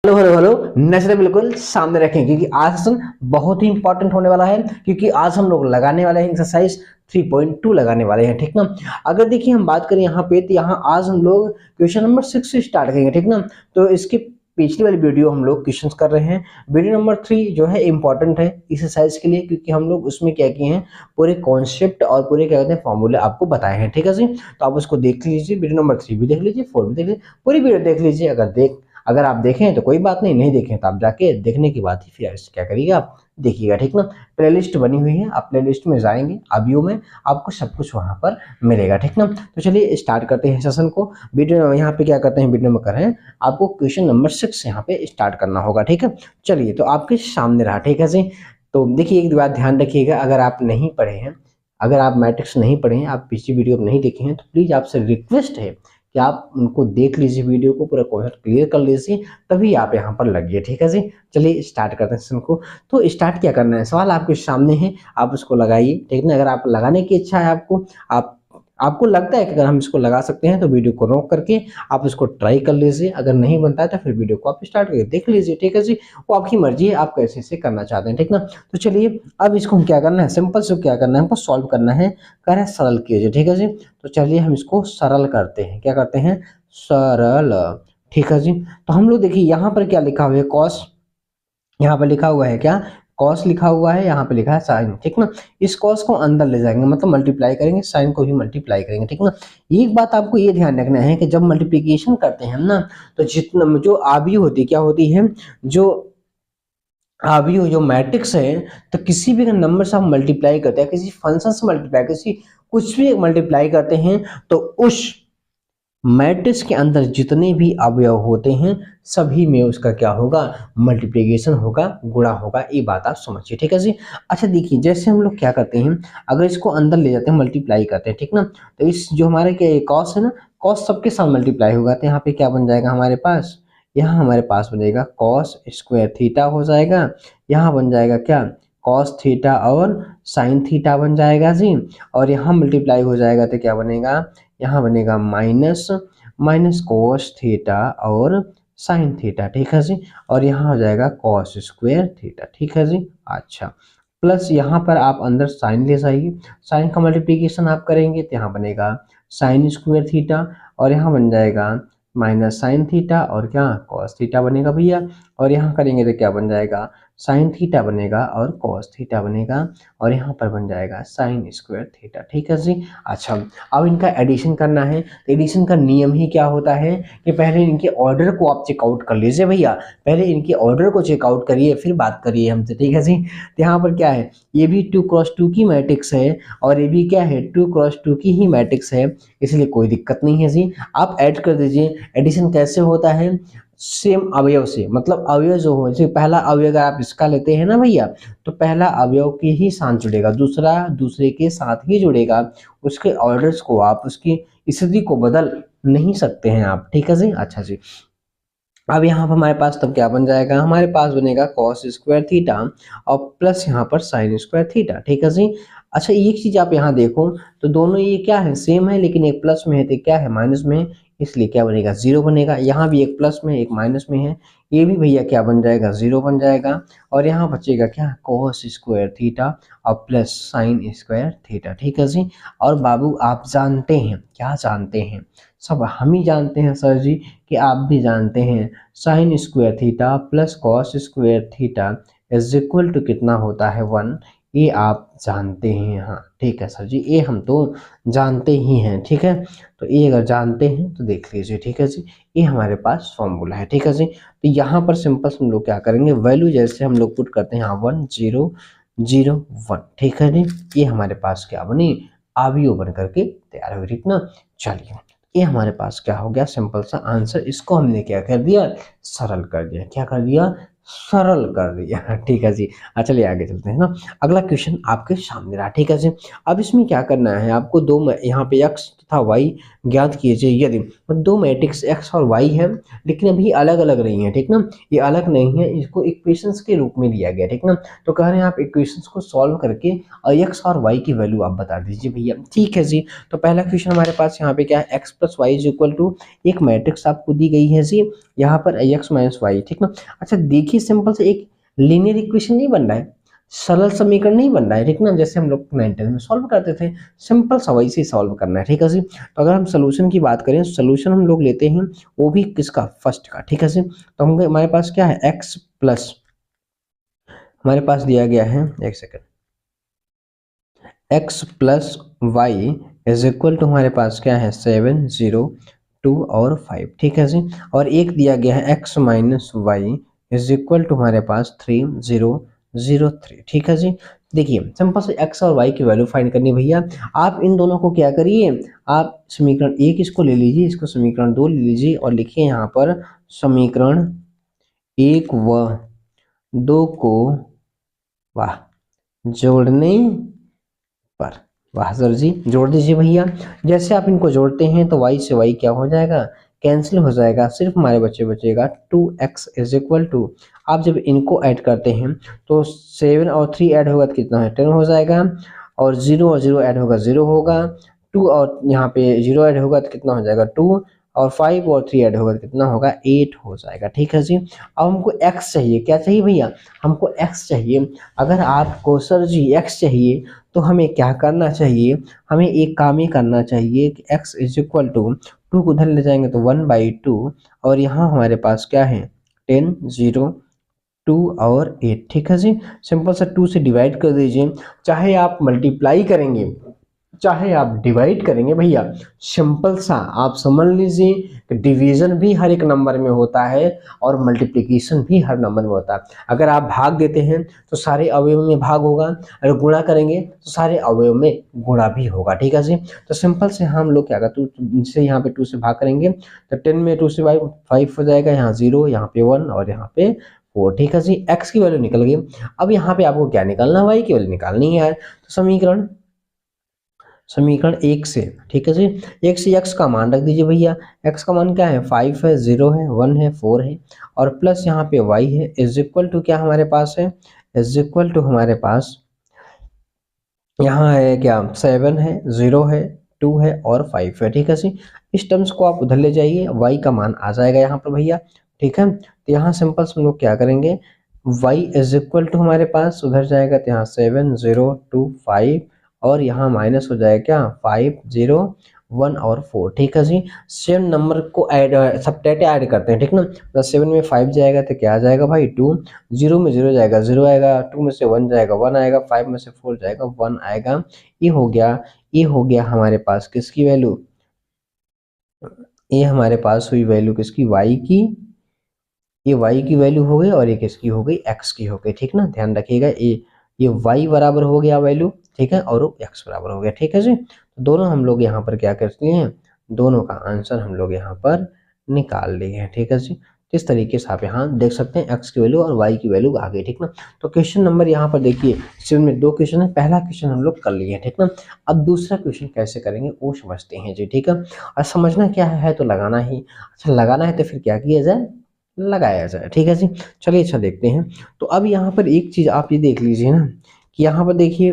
Hello hello hello, नजरें बिल्कुल सामने रखें क्योंकि आज सेशन बहुत ही इंपॉर्टेंट होने वाला है। क्योंकि आज हम लोग लगाने वाले हैं एक्सरसाइज 3.2 लगाने वाले हैं, ठीक ना। अगर देखिए हम बात करें यहाँ पे, तो यहाँ आज हम लोग क्वेश्चन नंबर 6 से स्टार्ट करेंगे, ठीक ना। तो इसके पिछली वाली वीडियो हम लोग क्वेश्चन कर रहे हैं। वीडियो नंबर 3 जो है इंपॉर्टेंट है एक्सरसाइज के लिए, क्योंकि हम लोग उसमें क्या किए हैं, पूरे कॉन्सेप्ट और पूरे क्या कहते हैं फॉर्मूले आपको बताए हैं, ठीक है जी। तो आप उसको देख लीजिए, वीडियो नंबर 3 भी देख लीजिए, 4 भी देख लीजिए, पूरी वीडियो देख लीजिए। अगर आप देखें तो कोई बात नहीं, नहीं देखें तो आप जाके देखने के बाद ही फिर क्या करिएगा, आप देखिएगा, ठीक ना। प्लेलिस्ट बनी हुई है, आप प्लेलिस्ट में जाएंगे, ऑडियो में आपको सब कुछ वहां पर मिलेगा, ठीक ना। तो चलिए स्टार्ट करते हैं सेशन को। वीडियो यहाँ पे क्या करते हैं, वीडियो में कर रहे हैं, आपको क्वेश्चन नंबर 6 यहाँ पे स्टार्ट करना होगा, ठीक है। चलिए, तो आपके सामने रहा, ठीक है जी। तो देखिए एक बात ध्यान रखिएगा, अगर आप नहीं पढ़े हैं, अगर आप मैट्रिक्स नहीं पढ़े हैं, आप पिछली वीडियो में नहीं देखे हैं, तो प्लीज आपसे रिक्वेस्ट है कि आप उनको देख लीजिए, वीडियो को पूरा कॉन्सेप्ट क्लियर कर लीजिए, तभी आप यहाँ पर लगिए, ठीक है जी। चलिए स्टार्ट करते हैं सेशन को। तो स्टार्ट क्या करना है, सवाल आपके सामने है, आप उसको लगाइए, ठीक ना। अगर आप लगाने की इच्छा है आपको लगता है कि अगर हम इसको लगा सकते हैं, तो वीडियो को रोक करके आप इसको ट्राई कर लीजिए। अगर नहीं बनता है तो फिर वीडियो को आप स्टार्ट करके देख लीजिए, ठीक है जी। वो आपकी मर्जी है, आप कैसे से करना चाहते हैं, ठीक ना। तो चलिए अब इसको हम क्या करना है, सिंपल से क्या करना है, हमको सॉल्व करना है, कह रहे हैं सरल कीजिए, ठीक है जी। तो चलिए हम इसको सरल करते हैं, क्या करते हैं, सरल, ठीक है जी। तो हम लोग देखिए यहाँ पर क्या लिखा हुआ है, कॉस, यहाँ पर लिखा हुआ है क्या, कॉस लिखा हुआ है, यहाँ पे लिखा है साइन, ठीक ना। इस कॉस को अंदर ले जाएंगे, मतलब मल्टीप्लाई करेंगे, साइन को भी मल्टीप्लाई करेंगे, ठीक ना। एक बात आपको ये ध्यान रखना है कि जब मल्टीप्लीकेशन करते हैं हम ना, तो जितना जो आवी होती क्या होती है, जो अभी जो मैट्रिक्स है, तो किसी भी नंबर से हम मल्टीप्लाई करते हैं, किसी फंक्शन से मल्टीप्लाई, किसी कुछ भी मल्टीप्लाई करते हैं, तो उस मैट्रिक्स के अंदर जितने भी अवयव होते हैं, सभी में उसका क्या होगा, मल्टीप्लिकेशन होगा, गुणा होगा। ये बात आप समझिए, ठीक है जी। अच्छा देखिए, जैसे हम लोग क्या करते हैं, अगर इसको अंदर ले जाते हैं, मल्टीप्लाई करते हैं, ठीक ना। तो इस जो हमारे क्या कॉस है ना, कॉस सबके साथ मल्टीप्लाई होगा, तो यहाँ पे क्या बन जाएगा हमारे पास, यहाँ हमारे पास बनेगा कॉस स्क्वायर थीटा हो जाएगा। यहाँ बन जाएगा क्या, कॉस थीटा और साइन थीटा बन जाएगा जी। और यहाँ मल्टीप्लाई हो जाएगा तो क्या बनेगा, यहाँ बनेगा माइनस माइनस कॉस थीटा और साइन थीटा, ठीक है जी। और यहाँ हो जाएगा कॉस स्क्वायर थीटा, ठीक है जी। अच्छा, प्लस यहाँ पर आप अंदर साइन ले जाइए, साइन का मल्टीप्लिकेशन आप करेंगे तो यहाँ बनेगा साइन स्क्वायर थीटा, और यहाँ बन जाएगा माइनस साइन थीटा और क्या, कॉस थीटा बनेगा भैया। और यहाँ करेंगे तो क्या बन जाएगा, साइन थीटा बनेगा और कॉस थीटा बनेगा, और यहाँ पर बन जाएगा साइन स्क्वायर थीटा, ठीक है जी। अच्छा, अब इनका एडिशन करना है, तो एडिशन का नियम ही क्या होता है कि पहले इनके ऑर्डर को आप चेकआउट कर लीजिए भैया, पहले इनके ऑर्डर को चेकआउट करिए, फिर बात करिए हमसे, ठीक है जी। तो यहाँ पर क्या है, ये भी 2x2 की मैट्रिक्स है, और ये भी क्या है, 2x2 की ही मैट्रिक्स है, इसलिए कोई दिक्कत नहीं है जी। आप ऐड कर दीजिए। एडिशन कैसे होता है, सेम अवयव से, मतलब अवयव जो हो, जैसे पहला अवयव अगर आप इसका लेते हैं ना भैया, तो पहला अवयव के ही साथ जुड़ेगा, दूसरा दूसरे के साथ ही जुड़ेगा। उसके ऑर्डर्स को आप, उसकी स्थिति को बदल नहीं सकते हैं आप, ठीक है जी। अच्छा जी, अब यहाँ पर हमारे पास तब क्या बन जाएगा, हमारे पास बनेगा कॉस स्क्वायर थीटा और प्लस यहाँ पर साइन स्क्वायर थीटा, ठीक है जी। अच्छा, एक चीज आप यहाँ देखो, तो दोनों ये क्या है, सेम है, लेकिन एक प्लस में है तो क्या है, माइनस में है, इसलिए क्या बनेगा, जीरो बनेगा। यहाँ भी एक प्लस में एक माइनस में है, ये भी भैया क्या बन जाएगा, जीरो बन जाएगा। और यहाँ बचेगा क्या, कॉस स्क्वायर थीटा और प्लस साइन स्क्वायर थीटा, ठीक है जी। और बाबू आप जानते हैं, क्या जानते हैं, सब हम ही जानते हैं सर जी, कि आप भी जानते हैं, sine square theta plus cos square theta is equal to कितना होता है, 1। ये आप जानते हैं, हाँ ठीक है सर जी, ये हम तो जानते ही हैं, ठीक है। तो ये अगर जानते हैं तो देख लीजिए, ठीक है जी। ये हमारे पास फॉर्मूला है, ठीक है जी। तो यहाँ पर सिंपल हम लोग क्या करेंगे, वैल्यू जैसे हम लोग पुट करते हैं, हाँ 1 0 0 1, ठीक है जी। ये हमारे पास क्या बनी, आवियो बन करके तैयार हो, ठीक ना। चलिए, ये हमारे पास क्या हो गया, सिंपल सा आंसर। इसको हमने क्या कर दिया, सरल कर दिया, क्या कर दिया, सरल कर दिया, ठीक है जी। चलिए आगे चलते हैं ना। अगला क्वेश्चन आपके सामने रहा, ठीक है जी। अब इसमें क्या करना है आपको, दो यहाँ पे x तथा y ज्ञात कीजिए यदि, दो मैट्रिक्स एक्स और वाई है, लेकिन अभी अलग अलग नहीं है, ठीक ना, ये अलग नहीं है, इसको इक्वेशंस के रूप में लिया गया, ठीक ना। तो कह रहे हैं आप इक्वेशंस को सॉल्व करके एक्स और वाई की वैल्यू आप बता दीजिए भैया। ठीक है जी, तो पहला क्वेश्चन हमारे पास यहाँ पे क्या है, x plus y is equal to, एक मैट्रिक्स आपको दी गई है जी, यहाँ पर एक्स माइनस वाई, ठीक ना। अच्छा देखिए, सिंपल से एक लीनियर इक्वेशन नहीं बन रहा है, सरल समीकरण नहीं बन रहा है, ठीक ना, जैसे हम लोग 9th में सॉल्व करते थे, सिंपल सा वैसे ही सॉल्व करना है, ठीक है जी। तो अगर हम सोल्यूशन की बात करें, सोल्यूशन हम लोग लेते हैं वो भी किसका, फर्स्ट का, ठीक है जी। तो हम हमारे पास क्या है, एक्स प्लस, हमारे पास दिया गया है, एक second, x plus y is equal to हमारे पास क्या है 7 0 2 और 5, ठीक है जी। और एक दिया गया है x minus y is equal to हमारे पास 3 0 0 3, ठीक है जी। देखिए सिंपल से एक्स और वाई की वैल्यू फाइंड करनी है भैया। आप इन दोनों को क्या करिए, आप समीकरण एक इसको ले लीजिए, इसको समीकरण दो ले लीजिए और लिखिए यहाँ पर समीकरण एक व दो को वाह जोड़ने पर, वाह सर जी, जोड़ दीजिए भैया। जैसे आप इनको जोड़ते हैं तो y से y क्या हो जाएगा, कैंसिल हो जाएगा, सिर्फ हमारे बच्चे बचेगा 2x इज इक्वल टू, आप जब इनको ऐड करते हैं तो 7 और 3 ऐड होगा तो कितना है 10 हो जाएगा, और 0 और 0 ऐड होगा 0 होगा, 2 और यहाँ पे 0 ऐड होगा तो कितना हो जाएगा 2, और 5 और 3 ऐड होगा तो कितना होगा 8 हो जाएगा, ठीक है जी। अब हमको x चाहिए, क्या चाहिए भैया, हमको x चाहिए। अगर आपको सर जी x चाहिए तो हमें क्या करना चाहिए, हमें एक काम ही करना चाहिए कि x is equal to, two को उधर ले जाएंगे तो 1/2, और यहाँ हमारे पास क्या है 10 0 2 और 8, ठीक है जी। सिंपल सा 2 से डिवाइड कर दीजिए, चाहे आप मल्टीप्लाई करेंगे चाहे आप डिवाइड करेंगे भैया, सिंपल सा आप समझ लीजिए कि डिवीजन भी हर एक नंबर में होता है और मल्टीप्लिकेशन भी हर नंबर में होता है। अगर आप भाग देते हैं तो सारे अवयव में भाग होगा, अगर गुणा करेंगे तो सारे अवयव में गुणा भी होगा, ठीक है जी। तो सिंपल से हम लोग क्या करते हैं, जैसे यहाँ पे 2 से भाग करेंगे तो 10 में 2 से 5 हो जाएगा, यहाँ 0, यहाँ पे 1 और यहाँ पे 4, ठीक है जी। x की वैल्यू निकल गई। अब यहाँ पे आपको क्या निकालना है, y की वैल्यू निकालनी है। तो समीकरण एक से, ठीक है जी, एक से x का मान रख दीजिए भैया। x का मान क्या है 5 है, 0 है, 1 है, 4 है, और प्लस यहाँ पे y है इज इक्वल टू क्या हमारे पास है, इज इक्वल टू हमारे पास यहाँ है क्या 7 है, 0 है, 2 है और 5 है, ठीक है जी। इस टर्म्स को आप उधर ले जाइए, y का मान आ जाएगा यहाँ पर भैया, ठीक है। तो यहाँ सिंपल से हम लोग क्या करेंगे, y इज इक्वल टू हमारे पास उधर जाएगा तो यहाँ 7 0 2 5, और यहाँ माइनस हो जाएगा क्या 5 0 1 और 4, ठीक है जी। सेम नंबर को ऐड सबट्रैक्ट ऐड करते हैं, ठीक ना। तो 7 में 5 जाएगा तो क्या आ जाएगा भाई 2, 0 में 0 जाएगा 0 आएगा, 2 में से 1 जाएगा 1 आएगा, 5 में से 4 जाएगा 1 आएगा। ये हो गया हमारे पास किसकी वैल्यू, ये हमारे पास हुई वैल्यू किसकी, y की, ये y की वैल्यू हो गई और ये किसकी हो गई x की हो गई, ठीक ना। ध्यान रखिएगा ये y बराबर हो गया वैल्यू, ठीक है, और x बराबर हो गया, ठीक है जी। तो दोनों हम लोग यहाँ पर क्या करते हैं, दोनों का आंसर हम लोग यहाँ पर निकाल लिए हैं, ठीक है जी। इस तरीके से आप यहाँ देख सकते हैं x की वैल्यू और y की वैल्यू आ गई, ठीक ना। तो क्वेश्चन नंबर यहाँ पर देखिए, इसमें में 2 क्वेश्चन है, पहला क्वेश्चन हम लोग कर लिए हैं, ठीक ना। अब दूसरा क्वेश्चन कैसे करेंगे वो समझते हैं जी, ठीक है। और समझना क्या है तो लगाना ही, अच्छा लगाना है तो फिर क्या किया जाए, लगाया जाए, ठीक है जी। चलिए अच्छा देखते हैं। तो अब यहाँ पर एक चीज आप ये देख लीजिए ना, कि यहाँ पर देखिए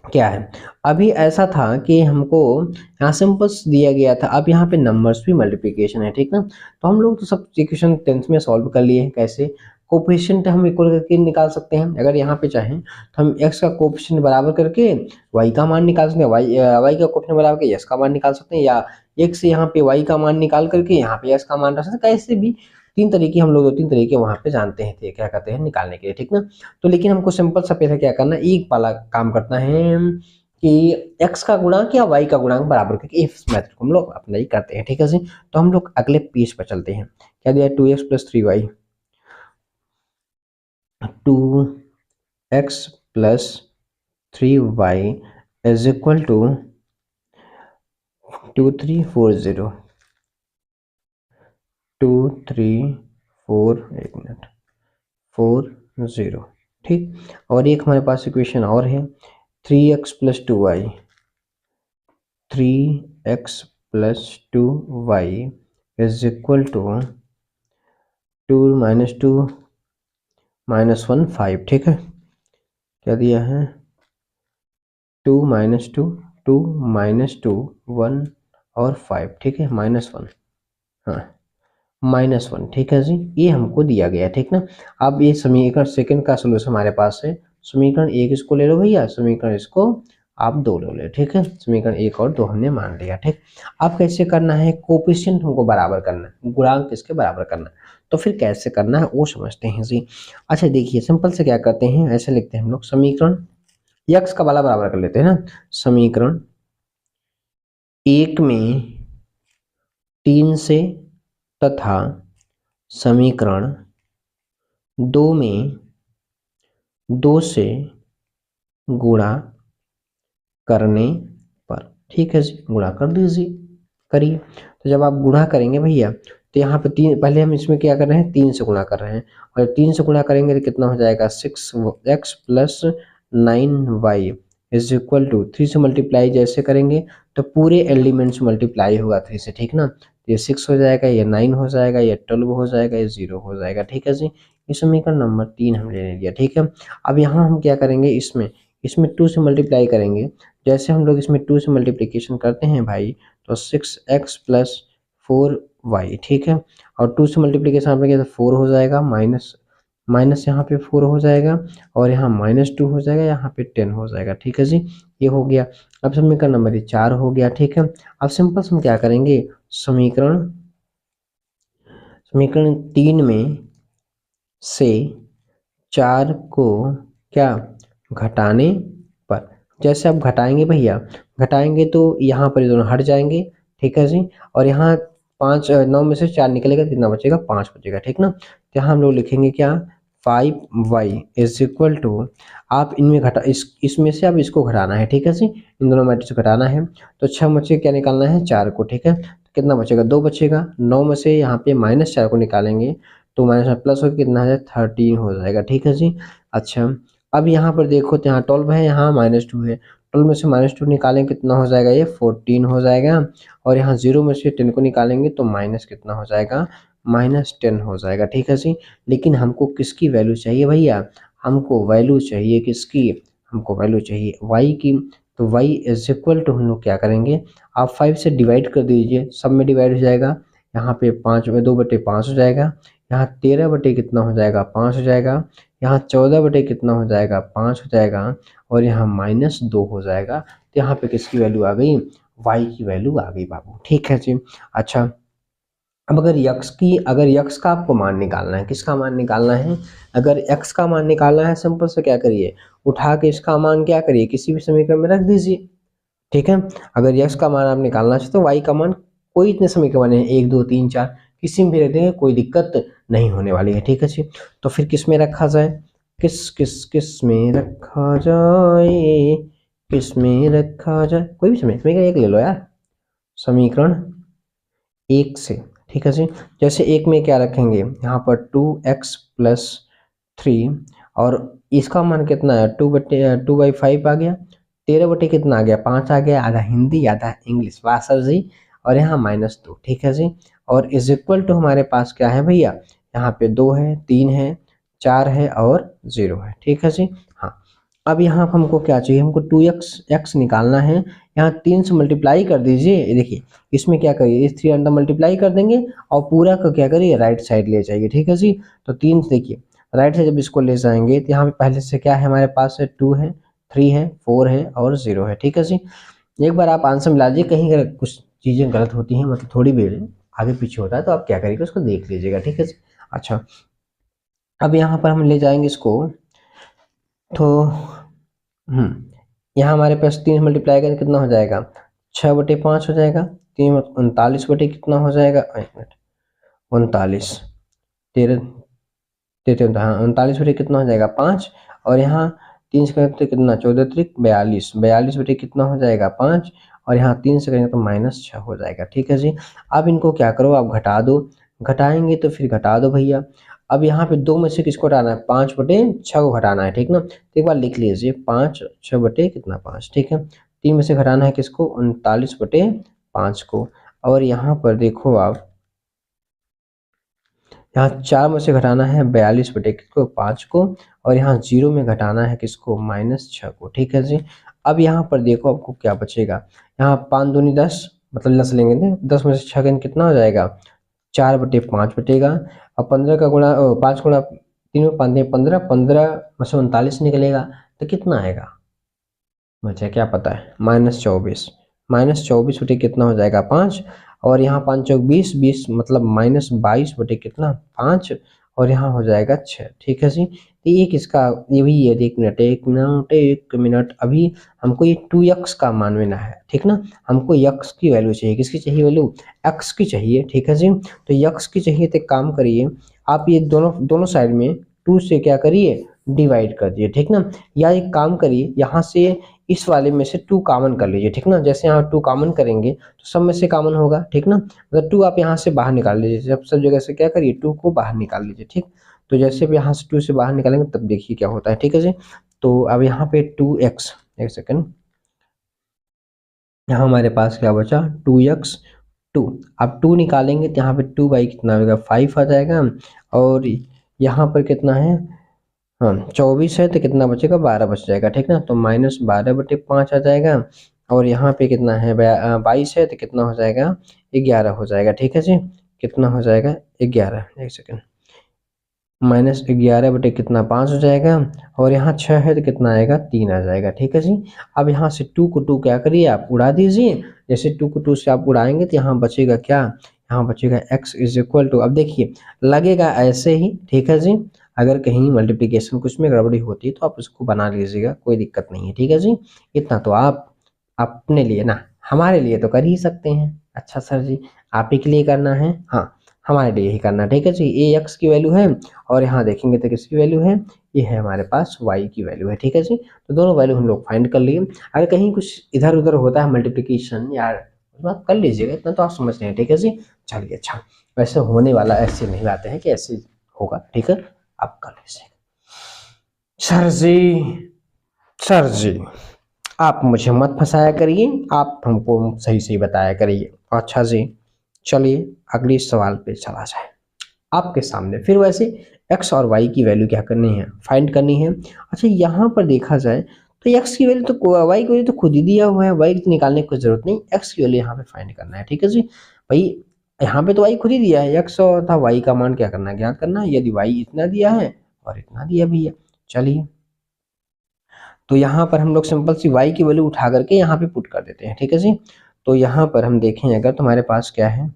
क्या है, अभी ऐसा था कि हमको यहाँ सिंपल्स दिया गया था, अब यहाँ पे नंबर्स भी मल्टीप्लिकेशन है, ठीक ना। तो हम लोग तो सब इक्वेशन 10th में सॉल्व कर लिए हैं, कैसे, कोफिशिएंट हम इक्वल करके निकाल सकते हैं, अगर यहाँ पे चाहें तो हम x का कोफिशिएंट बराबर करके y का मान निकाल सकते हैं, y का कोफिशिएंट बराबर करके s का मान निकाल सकते हैं, या एक से यहाँ पे y का मान निकाल करके यहाँ पे s का मान रख सकते हैं, कैसे भी तीन तरीके हम लोग 2-3 तरीके वहां पे जानते हैं थे, क्या कहते हैं निकालने के लिए, ठीक ना। तो लेकिन हमको सिंपल सा पहले क्या करना है, एक वाला काम करना है कि x का गुणांक या y का गुणांक बराबर करके इस मेथड को हम लोग अप्लाई करते हैं, ठीक है जी। तो हम लोग अगले पेज पर चलते हैं, क्या दिया 2x + 3y, 2x + 3y is equal to 2340, 234 एक मिनट 40, ठीक। और एक हमारे पास इक्वेशन और है 3x + 2y, 3x plus 2y is equal to 2 minus 2 minus 1 5। ठीक है, क्या दिया है 2 माइनस 2 2 माइनस 2 1 और 5। ठीक है, -1, हाँ -1। ठीक है जी, ये हमको दिया गया। ठीक ना, अब ये समीकरण सेकंड का सोल्यूशन हमारे पास है। समीकरण एक इसको ले लो भैया, समीकरण इसको आप दो ले लो। ठीक है, समीकरण एक और दो हमने मान लिया। ठीक, अब कैसे करना है, कोफिशिएंट हमको बराबर करना है, गुणांक किसके बराबर करना है, तो फिर कैसे करना है वो समझते हैं जी। अच्छा देखिए, सिंपल से क्या करते हैं, ऐसे लिखते हैं हम लोग, समीकरण यक्स का वाला बराबर कर लेते हैं ना। समीकरण एक में 3 से तथा समीकरण 2 में 2 से गुणा करने पर। ठीक है जी, गुणा कर दीजिए, करिए। तो जब आप गुणा करेंगे भैया, तो यहाँ पे तीन, पहले हम इसमें क्या कर रहे हैं, 3 से गुणा कर रहे हैं, और 3 से गुणा करेंगे तो कितना हो जाएगा 6x plus 9y is equal to 3 से मल्टीप्लाई जैसे करेंगे तो पूरे एलिमेंट्स मल्टीप्लाई होगा 3 से। ठीक ना, ये 6 हो जाएगा, ये 9 हो जाएगा, ये 12 हो जाएगा, ये 0 हो जाएगा। ठीक है जी, ये समीकरण नंबर 3 हम ले लिया। ठीक है, अब यहाँ हम क्या करेंगे, इसमें इसमें 2 से मल्टीप्लाई करेंगे। जैसे हम लोग इसमें 2 से मल्टीप्लिकेशन करते हैं भाई, तो 6x प्लस 4y। ठीक है, और 2 से मल्टीप्लिकेशन आप किया तो 4 हो जाएगा, माइनस माइनस यहाँ पे 4 हो जाएगा, और यहाँ -2 हो जाएगा, यहाँ पे 10 हो जाएगा। ठीक है जी, ये हो गया। अब समीकरण नंबर ये 4 हो गया। ठीक है, अब सिंपल हम क्या करेंगे, समीकरण समीकरण 3 में से 4 को क्या घटाने पर, जैसे आप घटाएंगे भैया, घटाएंगे तो यहाँ पर ये दोनों हट जाएंगे। ठीक है जी, और यहाँ 9 में से 4 निकलेगा, कितना बचेगा 5 बचेगा। ठीक ना, तो यहाँ हम लोग लिखेंगे क्या 5y इज इक्वल टू, आप इनमें घटा इसमें से अब इसको घटाना है। ठीक है जी, इन दोनों मैट्रिक्स को घटाना है, तो 6 में से क्या निकालना है 4 को। ठीक है, तो कितना बचेगा 2 बचेगा, 9 में से यहाँ पे -4 को निकालेंगे तो माइनस में प्लस हो कितना है 13 हो जाएगा। ठीक है जी, अच्छा अब यहाँ पर देखो, तो यहाँ 12 है, यहाँ -2 है, 12 में से -2 निकालेंगे कितना हो जाएगा, ये 14 हो जाएगा, और यहाँ 0 में से 10 को निकालेंगे तो माइनस कितना हो जाएगा, -10 हो जाएगा। ठीक है जी, लेकिन हमको किसकी वैल्यू चाहिए भैया, हमको वैल्यू चाहिए किसकी, हमको वैल्यू चाहिए y की। तो y इज इक्वल टू, हम लोग क्या करेंगे, आप 5 से डिवाइड कर दीजिए, सब में डिवाइड हो जाएगा, यहाँ पे 2/5 हो जाएगा, यहाँ 13 बटे कितना हो जाएगा 5 हो जाएगा, यहाँ 14 बटे कितना हो जाएगा 5 हो जाएगा, और यहाँ -2 हो जाएगा। तो यहाँ पे किसकी वैल्यू आ गई, y की वैल्यू आ गई बाबू। ठीक है जी, अच्छा अब अगर यक्स का आपको मान निकालना है, किसका मान निकालना है, अगर x का मान निकालना है, सिंपल से क्या करिए, उठा के इसका मान क्या करिए, किसी भी समीकरण में रख दीजिए। ठीक है, अगर यक्स का मान आप निकालना चाहते तो वाई का मान कोई इतने समीकरण है 1 2 3 4 किसी में भी रख देंगे, कोई दिक्कत नहीं होने वाली है। ठीक है जी, तो फिर किस में रखा जाए, किस में रखा जाए, किस में रखा जाए, कोई भी समीकरण एक ले लो यार, समीकरण एक से। ठीक है जी, जैसे एक में क्या रखेंगे, यहाँ पर 2x प्लस 3, और इसका मान कितना है 2/5 आ गया, 13 बटे कितना आ गया 5 आ गया, आधा हिंदी आधा इंग्लिश, वाह सर जी, और यहाँ -2। ठीक है जी, और इज इक्वल टू हमारे पास क्या है भैया, यहाँ पे 2 है, 3 है, 4 है और 0 है। ठीक है जी, हाँ अब यहाँ हमको क्या चाहिए, हमको 2x निकालना है, यहाँ 3 से मल्टीप्लाई कर दीजिए। देखिए इसमें क्या करिए, इस 3 अंडर मल्टीप्लाई कर देंगे, और पूरा का क्या करिए राइट साइड ले जाइए। ठीक है जी, तो 3 देखिए राइट से जब इसको ले जाएंगे तो यहाँ पे पहले से क्या है हमारे पास है 2 है, 3 है, 4 है और 0 है। ठीक है जी, एक बार आप आंसर मिला लीजिए, कहीं अगर कुछ चीज़ें गलत होती हैं, मतलब थोड़ी भी आगे पीछे होता है तो आप क्या करिएगा उसको देख लीजिएगा। ठीक है जी, अच्छा अब यहाँ पर हम ले जाएंगे इसको, तो यहाँ हमारे पास 3 मल्टीप्लाई करें कितना हो जाएगा 6/5 हो जाएगा, 3 39 बटे कितना हो जाएगा, 39 13 13, हाँ 39 बटे कितना हो जाएगा 5, और यहाँ 3 से करेंगे तो कितना 14 त्रिक 42, 42 बटे कितना हो जाएगा 5, और यहाँ 3 से करेंगे तो -6 हो जाएगा। ठीक है जी, अब इनको क्या करो आप घटा दो, घटाएंगे तो फिर घटा दो भैया। अब यहाँ पे 2 में से किसको हटाना है 5/6 को घटाना है। ठीक ना, तो एक बार लिख लीजिए 5 6 बटे कितना 5। ठीक है, 3 में से घटाना है किसको 39/5 5 को, और यहाँ पर देखो आप, यहाँ 4 में से घटाना है 42 बटे किसको 5 को, और यहाँ 0 में घटाना है किसको -6 को। ठीक है जी। अब यहाँ पर देखो आपको क्या बचेगा, यहाँ 5 दूनी 10, मतलब 10 लेंगे थे, 10 में से 6 का कितना हो जाएगा 4 बटे 5 बटेगा, अब 15 का गुणा 5 गुणा 3 में 5 15, 15 में से 39 निकलेगा, तो कितना आएगा मुझे क्या पता है, -24, -24 बटे कितना हो जाएगा 5, और यहाँ 5 चौक 20, 20 मतलब -22 बटे कितना 5, और यहाँ हो जाएगा 6। ठीक है जी। तो ये किसका, ये भी है, 1 मिनट 1 मिनट 1 मिनट, अभी हमको ये 2x का मान लेना है। ठीक ना, हमको x की वैल्यू चाहिए, किसकी चाहिए वैल्यू, x की चाहिए। ठीक है जी। तो x की चाहिए तो एक काम करिए आप, ये दोनों साइड में 2 से क्या करिए डिवाइड कर दिए। ठीक ना, या एक काम करिए यहाँ से इस वाले में से 2 कॉमन कर लीजिए। ठीक ना, जैसे यहाँ 2 कॉमन करेंगे तो सब में से कॉमन होगा। ठीक ना, मतलब 2 आप यहाँ से बाहर निकाल लीजिए, सब जगह से क्या करिए 2 को बाहर निकाल लीजिए। ठीक, तो जैसे भी यहाँ से 2 से बाहर निकालेंगे तब देखिए क्या होता है। ठीक है जी। तो अब यहाँ पे 2x, एक सेकंड, यहाँ हमारे पास क्या बचा 2x 2, अब 2 निकालेंगे तो यहाँ पे 2 बाई कितना होगा 5 आ जाएगा, और यहाँ पर कितना है, हाँ 24 है तो कितना बचेगा 12 बच जाएगा। ठीक ना, तो -12 बटे 5 आ जाएगा, और यहाँ पे कितना है 22 है तो कितना हो जाएगा 11 हो जाएगा। ठीक है जी, कितना हो जाएगा 11, एक सेकंड, -11 बटे कितना 5 हो जाएगा, और यहाँ 6 है तो कितना आएगा 3 आ जाएगा। ठीक है जी। अब यहाँ से 2 को 2 क्या करिए आप उड़ा दीजिए, जैसे 2 को 2 से आप उड़ाएंगे तो यहाँ बचेगा क्या, यहाँ बचेगा x इज इक्वल टू, अब देखिए लगेगा ऐसे ही। ठीक है जी, अगर कहीं मल्टीप्लिकेशन कुछ में गड़बड़ी होती है तो आप उसको बना लीजिएगा, कोई दिक्कत नहीं है। ठीक है जी, इतना तो आप अपने लिए ना, हमारे लिए तो कर ही सकते हैं। अच्छा सर जी, आप ही के लिए करना है, हाँ हमारे लिए ही करना। ठीक है जी, ये x की वैल्यू है, और यहाँ देखेंगे तो किसकी वैल्यू है, ये है हमारे पास y की वैल्यू है। ठीक है जी, तो दोनों वैल्यू हम लोग फाइंड कर लिए। अगर कहीं कुछ इधर उधर होता है मल्टीप्लिकेशन यार, आप कर लीजिएगा, इतना तो आप समझ रहे हैं। ठीक है जी, चलिए अच्छा, वैसे होने वाला ऐसे नहीं बातें हैं कि ऐसे होगा। ठीक है, आप कर लीजिएगा। सर जी आप मुझे मत फंसाया करिए, आप हमको सही सही बताया करिए। अच्छा जी, चलिए अगले सवाल पे चला जाए। आपके सामने फिर वैसे x और y की वैल्यू क्या करनी है, फाइंड करनी है। अच्छा यहाँ पर देखा जाए तो x की वैल्यू तो y की वैल्यू तो खुद ही दिया हुआ है, y की निकालने की कोई जरूरत नहीं, x की वैल्यू यहाँ पे फाइंड करना है। ठीक है जी भाई, यहाँ पे तो y खुद ही दिया है, x और था y का मान क्या करना है ज्ञात करना है। यदि y इतना दिया है और इतना दिया भी है, चलिए तो यहाँ पर हम लोग सिंपल सी y की वैल्यू उठा करके यहाँ पे पुट कर देते हैं। ठीक है जी, तो यहाँ पर हम देखें अगर तुम्हारे पास क्या है,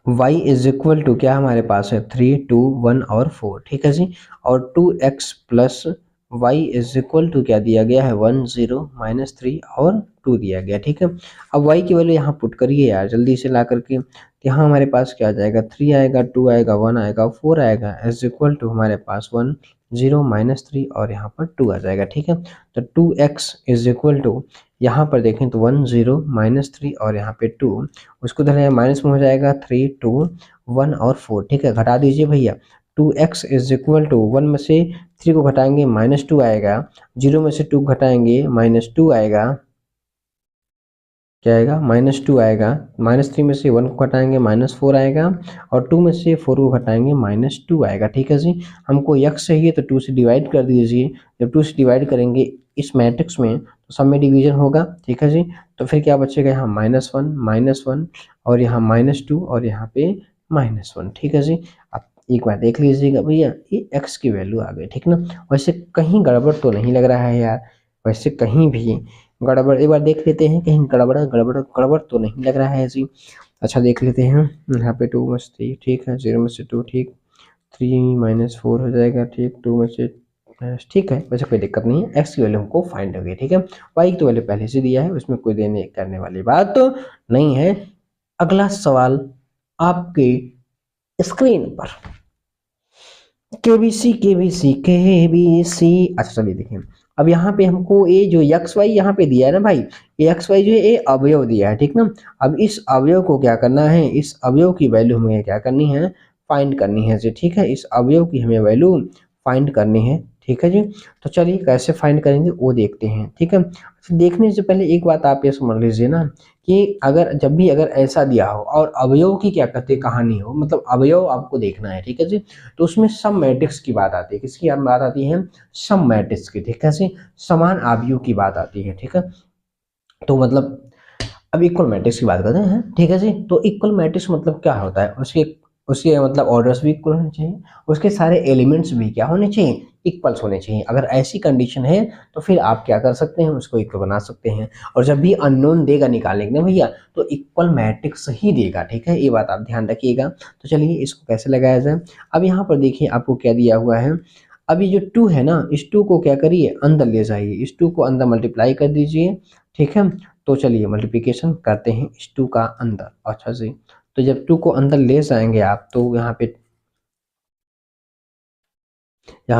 y इज इक्वल टू क्या हमारे पास है 3 2 1 और 4। ठीक है जी, और 2x plus y is equal to क्या दिया गया है 1 0 -3 और 2 दिया गया। ठीक है, अब y की वैल्यू यहाँ पुट करिए यार जल्दी से ला करके, यहाँ हमारे पास क्या आ जाएगा 3 आएगा 2 आएगा 1 आएगा 4 आएगा इज इक्वल टू हमारे पास 1 0 -3 और यहाँ पर 2 आ जाएगा। ठीक है, तो 2x इज इक्वल टू यहाँ पर देखें तो 1 0 -3 और यहाँ पे 2, उसको धरे माइनस में हो जाएगा 3 2 1 और 4। ठीक है, घटा दीजिए भैया, 2x इज इक्वल टू 1 में से 3 को घटाएंगे -2 आएगा, 0 में से 2 घटाएंगे -2 आएगा, क्या आएगा -2 आएगा, -3 में से 1 को घटाएंगे -4 आएगा, और 2 में से 4 को घटाएंगे -2 आएगा। ठीक है जी, हमको x चाहिए तो 2 से डिवाइड कर दीजिए, जब 2 से डिवाइड करेंगे इस मैट्रिक्स में तो सब में डिवीजन होगा। ठीक है जी, तो फिर क्या बचेगा यहाँ -1 और यहाँ -2 और यहाँ पे -1। ठीक है जी, अब एक बार देख लीजिएगा भैया ये x की वैल्यू आ गई। ठीक ना, वैसे कहीं गड़बड़ तो नहीं लग रहा है यार, वैसे कहीं भी गड़बड़ एक बार देख लेते हैं, कहीं गड़बड़ तो नहीं लग रहा है जी। अच्छा देख लेते हैं, यहाँ पे 2 में से 3 ठीक है, 0 में से 2 ठीक, 3 -4 हो जाएगा ठीक, 2 में से ठीक है, वैसे कोई दिक्कत नहीं है। x की वैल्यू हमको फाइंड हो गई। ठीक है, y की तो वैल्यू पहले से दिया है, उसमें कोई देने करने वाली बात तो नहीं है। अगला सवाल आपके स्क्रीन पर, केबीसी। अच्छा चलिए देखिए, अब यहाँ पे हमको ये जो एक्स वाई यहाँ पे दिया है ना भाई, ये एक्स वाई जो है ये अवयव दिया है। ठीक ना, अब इस अवयव को क्या करना है, इस अवयव की वैल्यू हमें क्या करनी है फाइंड करनी है जी। ठीक है, इस अवयव की हमें वैल्यू फाइंड करनी है, ठीक है जी। तो चलिए कैसे फाइंड करेंगे वो देखते हैं, ठीक है। देखने से पहले एक बात आप ये समझ लीजिए ना कि अगर जब भी अगर ऐसा दिया हो और अवयव की क्या कहते हैं कहानी हो, मतलब अवयव आपको देखना है, ठीक है जी। तो उसमें सम मैट्रिक्स की बात आती है, किसकी बात आती है, सम मैट्रिक्स की, ठीक है जी। समान अवयव की बात आती है, ठीक है। तो मतलब अब इक्वल मैट्रिक्स की बात करते हैं, ठीक है जी। तो इक्वल मैट्रिक्स मतलब क्या होता है, उसके उसके मतलब ऑर्डर्स भी इक्वल होने चाहिए, उसके सारे एलिमेंट्स भी क्या होने चाहिए, इक्वल्स होने चाहिए। अगर ऐसी कंडीशन है तो फिर आप क्या कर सकते हैं, उसको इक्वल बना सकते हैं। और जब भी अननोन देगा निकालने के लिए भैया, तो इक्वल मैट्रिक्स ही देगा, ठीक है, ये बात आप ध्यान रखिएगा। तो चलिए इसको कैसे लगाया जाए। अब यहाँ पर देखिए आपको क्या दिया हुआ है। अब ये जो 2 है ना, इस 2 को क्या करिए, अंदर ले जाइए, इस 2 को अंदर मल्टीप्लाई कर दीजिए, ठीक है। तो चलिए मल्टीप्लिकेशन करते हैं इस 2 का अंदर, अच्छा जी। तो जब 2 को अंदर ले जाएंगे आप, तो यहाँ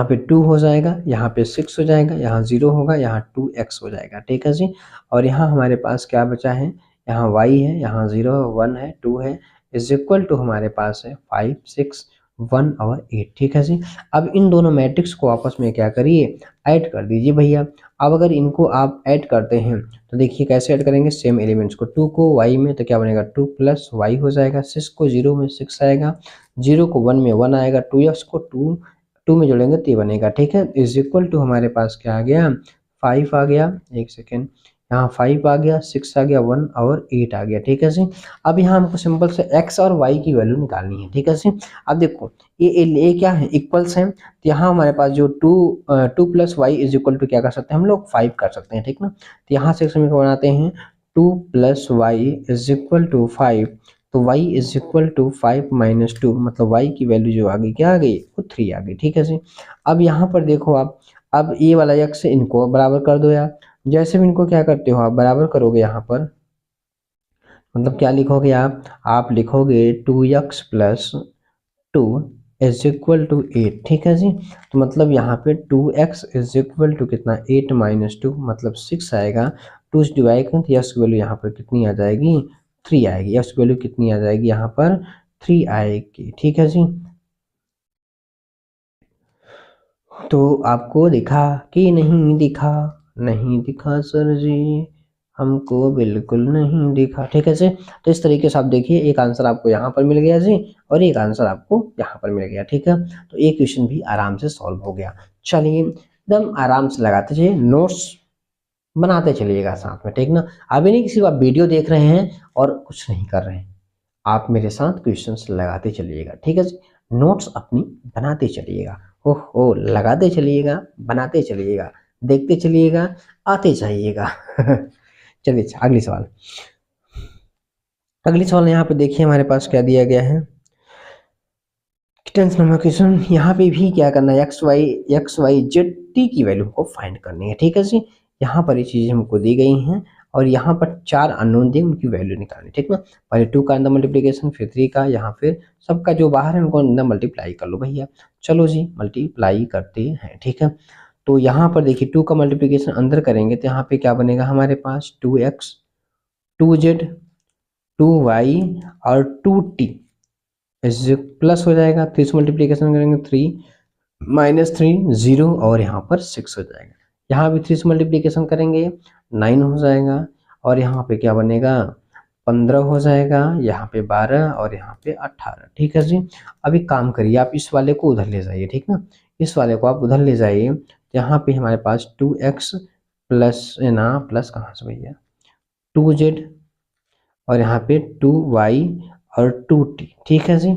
पे 2 हो जाएगा, यहाँ पे 6 हो जाएगा, यहाँ 0 होगा, यहाँ 2x हो जाएगा, ठीक है जी। और यहाँ हमारे पास क्या बचा है, यहाँ y है, यहाँ 0 1 है 2 है, इज इक्वल टू हमारे पास है 5 6 1 और 8, ठीक है जी। अब इन दोनों मैट्रिक्स को आपस में क्या करिए, ऐड कर दीजिए भैया। अब अगर इनको आप ऐड करते हैं तो देखिए कैसे ऐड करेंगे, सेम एलिमेंट्स को, 2 को y में तो क्या बनेगा 2 प्लस y हो जाएगा, 6 को 0 में 6 आएगा, 0 को 1 में 1 आएगा, 2x को 2 में जोड़ेंगे तो ये बनेगा, ठीक है। इज इक्वल टू हमारे पास क्या आ गया, 5 आ गया, एक सेकेंड, यहाँ 5 आ गया, 6 आ गया, 1 और 8 आ गया, ठीक है जी। अब यहाँ हमको सिंपल से x और y की वैल्यू निकालनी है, ठीक है जी। अब देखो ये क्या है, इक्वल्स हैं, तो यहाँ हमारे पास जो 2 plus y is equal to क्या कर सकते हैं हम लोग, 5 कर सकते हैं, ठीक ना। तो यहाँ से समीकरण बनाते हैं, 2 plus y is equal to 5, तो y is equal to 5 minus 2, मतलब y की वैल्यू जो आ गई क्या आ गई, वो 3 आ गई, ठीक है जी। अब यहाँ पर देखो आप, अब ये वाला x इनको बराबर कर दो यार। जैसे भी इनको क्या करते हो आप बराबर करोगे, यहाँ पर मतलब क्या लिखोगे आप लिखोगे 2x plus 2 is equal to 8, ठीक है जी। तो मतलब यहाँ पे 2x इज इक्वल टू कितना, 8 माइनस 2 मतलब 6 आएगा। 2 से डिवाइड करें तो यस की वैल्यू यहाँ पर कितनी आ जाएगी, 3 आएगी। यस की वैल्यू कितनी आ जाएगी यहाँ पर, 3 आएगी, ठीक है जी। तो आपको दिखा कि नहीं दिखा, नहीं दिखा सर जी, हमको बिल्कुल नहीं दिखा, ठीक है जी। तो इस तरीके से आप देखिए, एक आंसर आपको यहाँ पर मिल गया जी, और एक आंसर आपको यहाँ पर मिल गया, ठीक है। तो एक क्वेश्चन भी आराम से सॉल्व हो गया। चलिए एकदम आराम से लगाते चलिए, नोट्स बनाते चलिएगा साथ में, ठीक ना। अभी नहीं कि सिर्फ आप वीडियो देख रहे हैं और कुछ नहीं कर रहे हैं, आप मेरे साथ क्वेश्चंस लगाते चलिएगा, ठीक है जी। नोट्स अपनी बनाते चलिएगा, ओहो लगाते चलिएगा, बनाते चलिएगा, देखते चलिएगा, आते जाइएगा। चलिए अच्छा, अगली सवाल, अगली सवाल यहाँ पे देखिए हमारे पास क्या दिया गया है। 10th नंबर क्वेश्चन, यहाँ पे भी क्या करना है, एक्स वाई जेड टी की वैल्यू को फाइंड करनी है, ठीक है जी। यहाँ पर ये चीजें हमको दी गई हैं और यहाँ पर 4 अननोन दी, उनकी वैल्यू निकालनी, ठीक ना। पहले 2 का अंदर मल्टीप्लीकेशन, फिर 3 का, यहाँ फिर सबका जो बाहर है उनको अंदर मल्टीप्लाई कर लो भैया। चलो जी मल्टीप्लाई करते हैं, ठीक है। तो यहाँ पर देखिए 2 का मल्टीप्लीकेशन अंदर करेंगे तो यहाँ पे क्या बनेगा हमारे पास, 2x 2z 2y और 2t इस प्लस हो जाएगा, 3 से मल्टीप्लीकेशन करेंगे 3 माइनस 3 0 और यहाँ पर 6 हो जाएगा। यहाँ भी 3 से मल्टीप्लीकेशन करेंगे 9 हो जाएगा, और यहाँ पे क्या बनेगा 15 हो जाएगा, यहाँ पे 12 और यहाँ पे 18, ठीक है जी। अभी काम करिए, आप इस वाले को उधर ले जाइए, ठीक ना, इस वाले को आप उधर ले जाइए। यहाँ पे हमारे पास 2x प्लस ना, प्लस कहाँ से भैया, 2z और यहाँ पे 2y और 2t, ठीक है जी,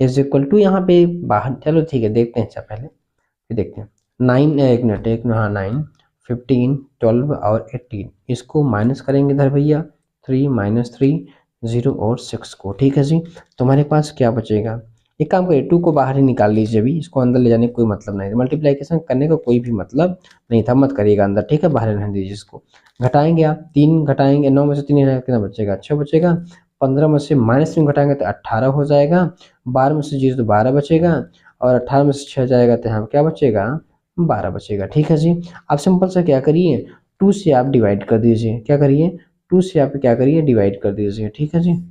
इज इक्वल टू, यहाँ पे बाहर चलो ठीक है देखते हैं, अच्छा पहले फिर देखते हैं। 9 एक मिनट, एक हाँ 9 15 12 और 18, इसको माइनस करेंगे इधर भैया, 3 माइनस 3 0 और 6 को, ठीक है जी। तो हमारे पास क्या बचेगा, एक काम करिए 2 को बाहर ही निकाल लीजिए, अभी इसको अंदर ले जाने का कोई मतलब नहीं, मल्टीप्लिकेशन करने का कोई भी मतलब नहीं था, मत करिएगा अंदर, ठीक है, बाहर रहने दीजिए इसको। घटाएंगे आप, 3 घटाएंगे, 9 में से 3 कितना बचेगा, 6 बचेगा, 15 में से माइनस 3 घटाएंगे तो 18 हो जाएगा, 12 में से 0 तो 12 बचेगा, और 18 में से 6 जाएगा तो यहाँ क्या बचेगा, 12 बचेगा, ठीक है जी। आप सिंपल से क्या करिए, 2 से आप डिवाइड कर दीजिए, क्या करिए 2 से आप क्या करिए डिवाइड कर दीजिए, ठीक है जी।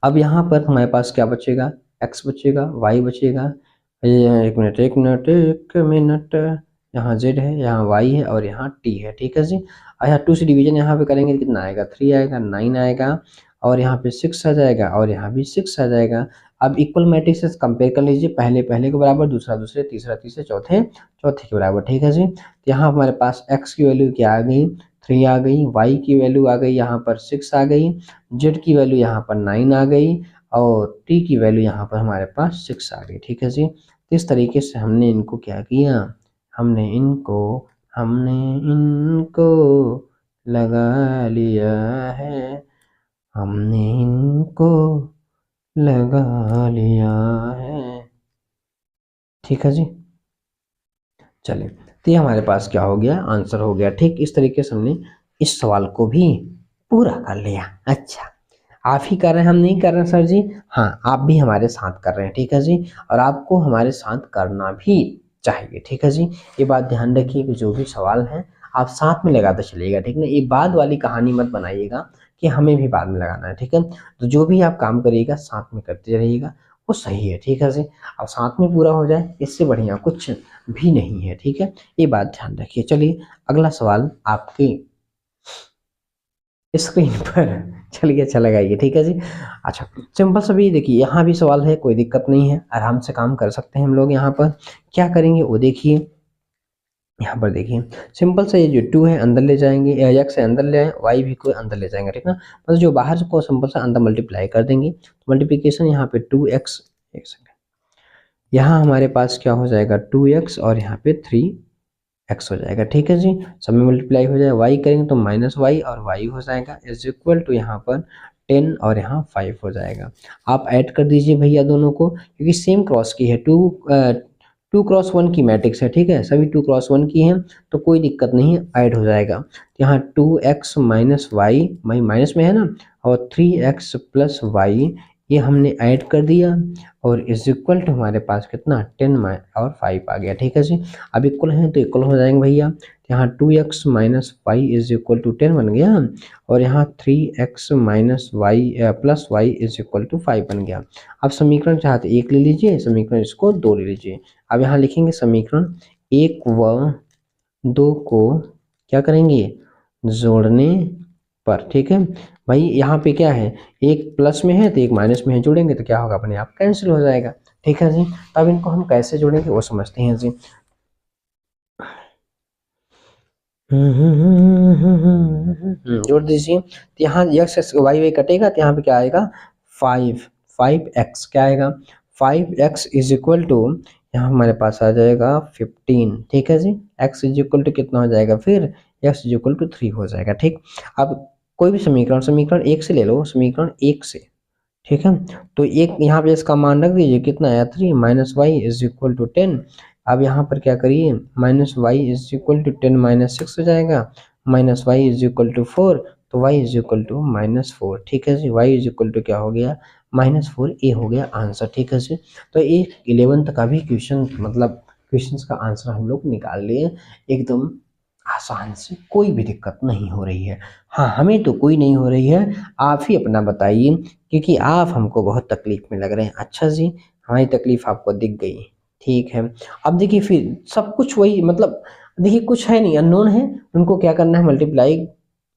अब यहाँ पर हमारे पास क्या बचेगा, x बचेगा, y बचेगा, ये एक मिनट, यहाँ z है, यहाँ y है और यहाँ t है, ठीक है जी। और यहाँ 2 से डिवीजन यहाँ पे करेंगे तो कितना आएगा, 3 आएगा, 9 आएगा और यहाँ पे 6 आ जाएगा और यहाँ भी 6 आ जाएगा। अब इक्वल मैट्रिक्स कंपेयर कर लीजिए, पहले पहले के बराबर, दूसरा दूसरे, तीसरा तीसरे, चौथे चौथे के बराबर, ठीक है जी। तो यहाँ हमारे पास x की वैल्यू क्या आ गई, 3 आ गई, y की वैल्यू आ गई यहाँ पर 6 आ गई, z की वैल्यू यहाँ पर 9 आ गई और t की वैल्यू यहाँ पर हमारे पास 6 आ गई, ठीक है जी। तो इस तरीके से हमने इनको क्या किया, हमने इनको लगा लिया है, हमने इनको लगा लिया है, ठीक है जी। चलिए, तो ये हमारे पास क्या हो गया, आंसर हो गया। ठीक इस तरीके से हमने इस सवाल को भी पूरा कर लिया। अच्छा, आप ही कर रहे हैं, हम नहीं कर रहे हैं सर जी? हाँ, आप भी हमारे साथ कर रहे हैं, ठीक है जी। और आपको हमारे साथ करना भी चाहिए, ठीक है जी। ये बात ध्यान रखिए कि जो भी सवाल है आप साथ में लगाते चलिएगा, ठीक ना। ये बाद वाली कहानी मत बनाइएगा कि हमें भी बाद में लगाना है, ठीक है। तो जो भी आप काम करिएगा साथ में करते रहिएगा, वो सही है, ठीक है जी। अब साथ में पूरा हो जाए, इससे बढ़िया कुछ भी नहीं है, ठीक है। ये बात ध्यान रखिए। चलिए, अगला सवाल आपके स्क्रीन पर चलिए, अच्छा लगाइए, ठीक है जी। अच्छा, सिंपल सा भी देखिए, यहाँ भी सवाल है, कोई दिक्कत नहीं है, आराम से काम कर सकते हैं हम लोग। यहाँ पर क्या करेंगे वो देखिए, यहाँ पर देखिए, सिंपल सा ये जो 2 है अंदर ले जाएंगे, x है अंदर ले आए, y भी को अंदर ले जाएंगे, ठीक ना। मतलब जो बाहर को सिंपल सा अंदर मल्टीप्लाई कर देंगे, तो मल्टीप्लीकेशन यहाँ पे 2x, एक सेकंड, यहाँ हमारे पास क्या हो जाएगा 2x और यहाँ पे 3x हो जाएगा, ठीक है जी। सब में मल्टीप्लाई हो जाएगा, y करेंगे तो -y और y हो जाएगा इज इक्वल टू यहाँ पर 10 और यहाँ 5 हो जाएगा। आप ऐड कर दीजिए भैया दोनों को, क्योंकि सेम क्रॉस की है, 2x1 की मैट्रिक्स है, ठीक है, सभी 2x1 की हैं, तो कोई दिक्कत नहीं है, ऐड हो जाएगा। यहाँ 2x माइनस वाई, माइनस में है ना, और 3x प्लस वाई, ये हमने ऐड कर दिया और इज इक्वल टू हमारे पास कितना 10 और 5 आ गया, ठीक है जी। अब इक्वल है तो इक्वल हो जाएंगे भैया। यहाँ 2x minus y is equal to 10 बन गया और यहाँ 3x minus y plus y is equal to 5 बन गया। अब समीकरण चाहते 1 ले लीजिए, समीकरण इसको 2 ले लीजिए। अब यहाँ लिखेंगे समीकरण 1 व 2 को क्या करेंगे, जोड़ने पर, ठीक है भाई। यहाँ पे क्या है, एक प्लस में है तो एक माइनस में है, जोड़ेंगे तो क्या होगा, अपने आप कैंसिल हो जाएगा, ठीक है जी। तब इनको हम कैसे जोड़ेंगे वो समझते हैं जी। जोड़ दीजिए, तो यहाँ x वाई वाई कटेगा तो यहाँ पे क्या आएगा 5x क्या आएगा 5x इज इक्वल टू, यहाँ हमारे पास आ जाएगा 15, ठीक है जी। x इज इक्वल टू कितना हो जाएगा फिर, x इज इक्वल टू 3 हो जाएगा, ठीक। अब कोई भी समीकरण, समीकरण 1 से ले लो, समीकरण 1 से, ठीक है। तो एक यहाँ पे इसका मान रख दीजिए, कितना आया 3 minus y is equal to 10। अब यहाँ पर क्या करिए, minus y is equal to 10 minus 6 हो जाएगा, minus y is equal to 4, तो वाई इज इक्वल टू -4, ठीक है जी। वाई इज इक्वल टू क्या हो गया -4, ए हो गया आंसर, ठीक है जी। तो ये 11th का भी क्वेश्चन, मतलब क्वेश्चन का आंसर हम लोग निकाल लिए एकदम आसान से, कोई भी दिक्कत नहीं हो रही है। हाँ, हमें तो कोई नहीं हो रही है, आप ही अपना बताइए, क्योंकि आप हमको बहुत तकलीफ में लग रहे हैं। अच्छा जी, हमारी तकलीफ आपको दिख गई, ठीक है। अब देखिए फिर सब कुछ वही, मतलब देखिए कुछ है नहीं, अननोन है, उनको क्या करना है मल्टीप्लाई,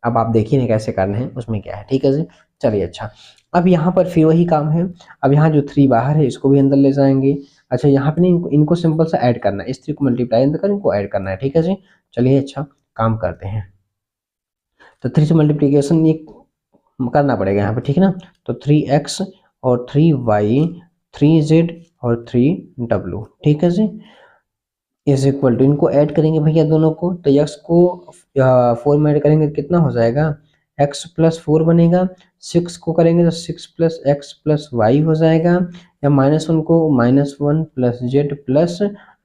अब आप देखिए ना कैसे करना है, उसमें क्या है, ठीक है जी। चलिए, अच्छा, अब यहाँ पर फिर वही काम है। अब यहाँ जो 3 बाहर है इसको भी अंदर ले जाएंगे। अच्छा, यहाँ पे नहीं, इनको सिंपल सा ऐड करना है, इस 3 को मल्टीप्लाई अंदर कर, इनको ऐड करना है, ठीक है जी। चलिए, अच्छा, काम करते हैं। तो 3 से मल्टीप्लीकेशन ये करना पड़ेगा यहाँ पे, ठीक है ना। तो 3x और 3y, 3z और 3w, ठीक है जी, इज इक्वल टू, इनको ऐड करेंगे भैया दोनों को, तो x को 4 में ऐड करेंगे तो कितना हो जाएगा, x प्लस 4 बनेगा। 6 को करेंगे तो 6 प्लस एक्स प्लस वाई हो जाएगा, या -1 को -1 प्लस जेड प्लस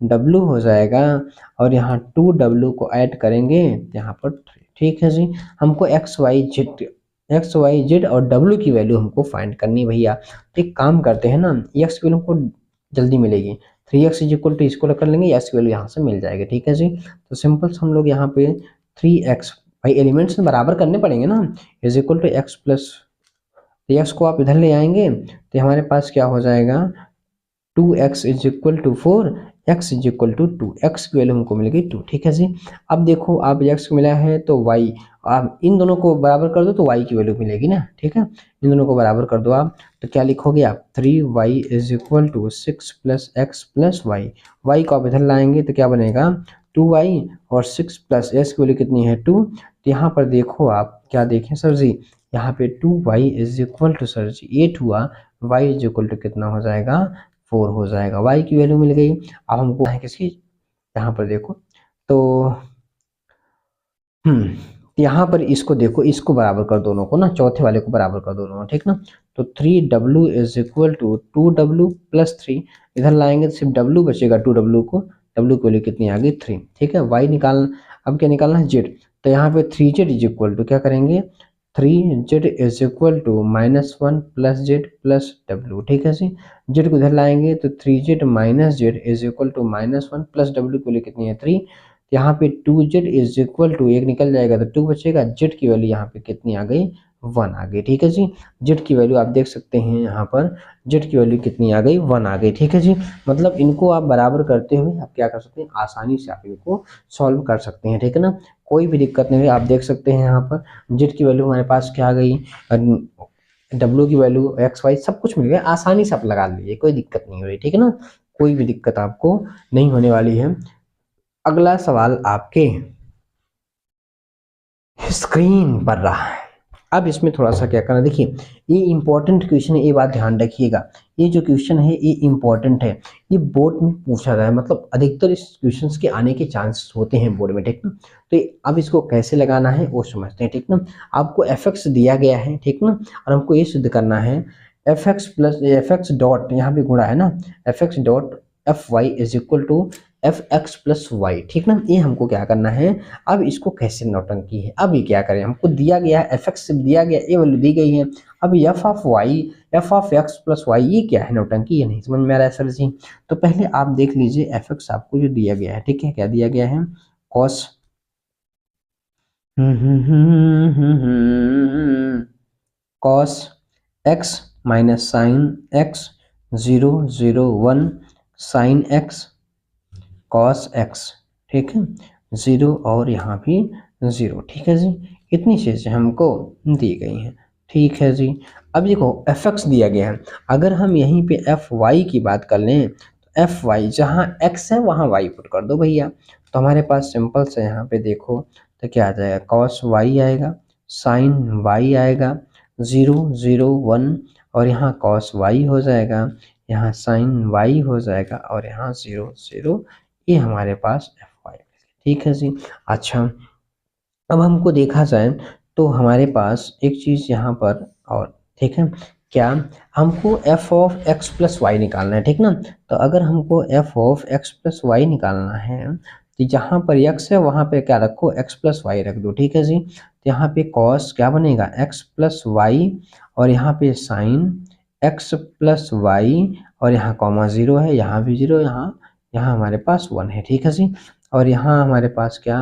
डब्लू हो जाएगा, और यहाँ 2w को ऐड करेंगे यहाँ पर 3, ठीक है जी। हमको एक्स वाई जेड और w की वैल्यू हमको फाइंड करनी है भैया। तो एक काम करते हैं ना, x की वैल्यू हमको जल्दी मिलेगी, 3x इज इक्वल टू इसको कर लेंगे, एक्स की वैल्यू यहाँ से मिल जाएगी, ठीक है जी। तो सिंपल से हम लोग यहाँ पे 3x, भाई एलिमेंट्स बराबर करने पड़ेंगे ना, is equal to x plus, x को आप इधर ले आएंगे तो हमारे पास क्या हो जाएगा 2x is equal to 4, x is equal to 2, x की वैल्यू हमको मिल गई 2, ठीक है जी। अब देखो आप x को मिला है तो y, आप इन दोनों को बराबर कर दो तो y की वैल्यू मिलेगी ना, ठीक है। इन दोनों को बराबर कर दो आप, तो क्या लिखोगे आप 3y is equal to 6 plus x plus y, y को आप इधर लाएंगे तो क्या बनेगा 2y, और 6 प्लस s की वैल्यू कितनी है 2। तो यहाँ पर देखो आप क्या देखें सर जी, यहाँ पे 2y is equal to sir जी 8 हुआ, y इज इक्वल टू कितना हो जाएगा 4 हो जाएगा, y की वैल्यू मिल गई। अब हमको है किसकी, यहाँ पर देखो तो यहाँ पर इसको देखो, इसको बराबर कर दोनों को ना, चौथे वाले को बराबर कर दोनों, ठीक ना। तो 3w is equal to 2w plus 3, इधर लाएंगे तो सिर्फ w बचेगा, 2w को, w की वैल्यू कितनी आ गई 3, ठीक है। y निकालना, अब क्या निकालना है z, तो यहाँ पे 3z इज इक्वल टू क्या करेंगे 3z is equal to -1 plus z plus w, ठीक है जी। z को इधर लाएंगे तो 3z minus z is equal to -1 plus w की वैल्यू कितनी है 3, यहाँ पे 2z इज इक्वल टू, एक निकल जाएगा तो 2 बचेगा, z की वैल्यू यहाँ पे कितनी आ गई 1 आ गई, ठीक है जी। z की वैल्यू आप देख सकते हैं यहाँ पर, z की वैल्यू कितनी आ गई 1 आ गई, ठीक है जी। मतलब इनको आप बराबर करते हुए आप क्या कर सकते हैं, आसानी से आप इनको सॉल्व कर सकते हैं, ठीक है ना, कोई भी दिक्कत नहीं है। आप देख सकते हैं यहाँ पर z की वैल्यू हमारे पास क्या आ गई, w की वैल्यू x y सब कुछ मिल गया, आसानी से आप लगा लीजिए, कोई दिक्कत नहीं हुई, ठीक है ना, कोई भी दिक्कत आपको नहीं होने वाली है। अगला सवाल आपके स्क्रीन पर रहा है, अब इसमें थोड़ा सा क्या करना, देखिए ये इंपॉर्टेंट क्वेश्चन है, ये बात ध्यान रखिएगा, ये जो क्वेश्चन है ये इंपॉर्टेंट है, ये बोर्ड में पूछा गया है, मतलब अधिकतर इस क्वेश्चंस के आने के चांसेस होते हैं बोर्ड में, ठीक ना। तो अब इसको कैसे लगाना है वो समझते हैं, ठीक ना। आपको fx दिया गया है, ठीक ना, और हमको ये सिद्ध करना है fx प्लस fx डॉट, यहाँ पे गुणा है ना, fx dot fy is equal to fx plus y, ठीक ना, ये हमको क्या करना है। अब इसको कैसे नौटंकी है, अब ये क्या करें, हमको दिया गया है fx दिया गया, ये वैल्यू दी गई है, अब f of y f of x plus y ये क्या है नौटंकी, ये नहीं समझ में आ रहा है सर जी। तो पहले आप देख लीजिए fx आपको जो दिया गया है, ठीक है, क्या दिया गया है cos cos x minus sine x 0 0 1 sine x cos x, ठीक है 0 और यहाँ भी 0, ठीक है जी। इतनी चीज़ें हमको दी गई हैं, ठीक है जी। अब देखो fx दिया गया है, अगर हम यहीं पे fy की बात कर लें तो fy जहाँ x है वहाँ y पुट कर दो भैया, तो हमारे पास सिंपल से यहाँ पे देखो तो क्या आ जाएगा cos y आएगा, साइन y आएगा, 0 0 1 और यहाँ cos y हो जाएगा, यहाँ साइन y हो जाएगा और यहाँ 0 0, ये हमारे पास fy, ठीक है जी। अच्छा अब हमको देखा जाए तो हमारे पास एक चीज़ यहाँ पर और, ठीक है, क्या हमको f of x plus y निकालना है, ठीक ना। तो अगर हमको f of x plus y निकालना है तो जहाँ पर x है वहाँ पे क्या रखो x प्लस वाई रख दो, ठीक है जी। तो यहाँ पे cos क्या बनेगा x प्लस वाई और यहाँ पे साइन x प्लस वाई और यहाँ कॉमा 0 है, यहाँ भी 0, यहाँ हमारे पास 1 है, ठीक है जी। और यहाँ हमारे पास क्या,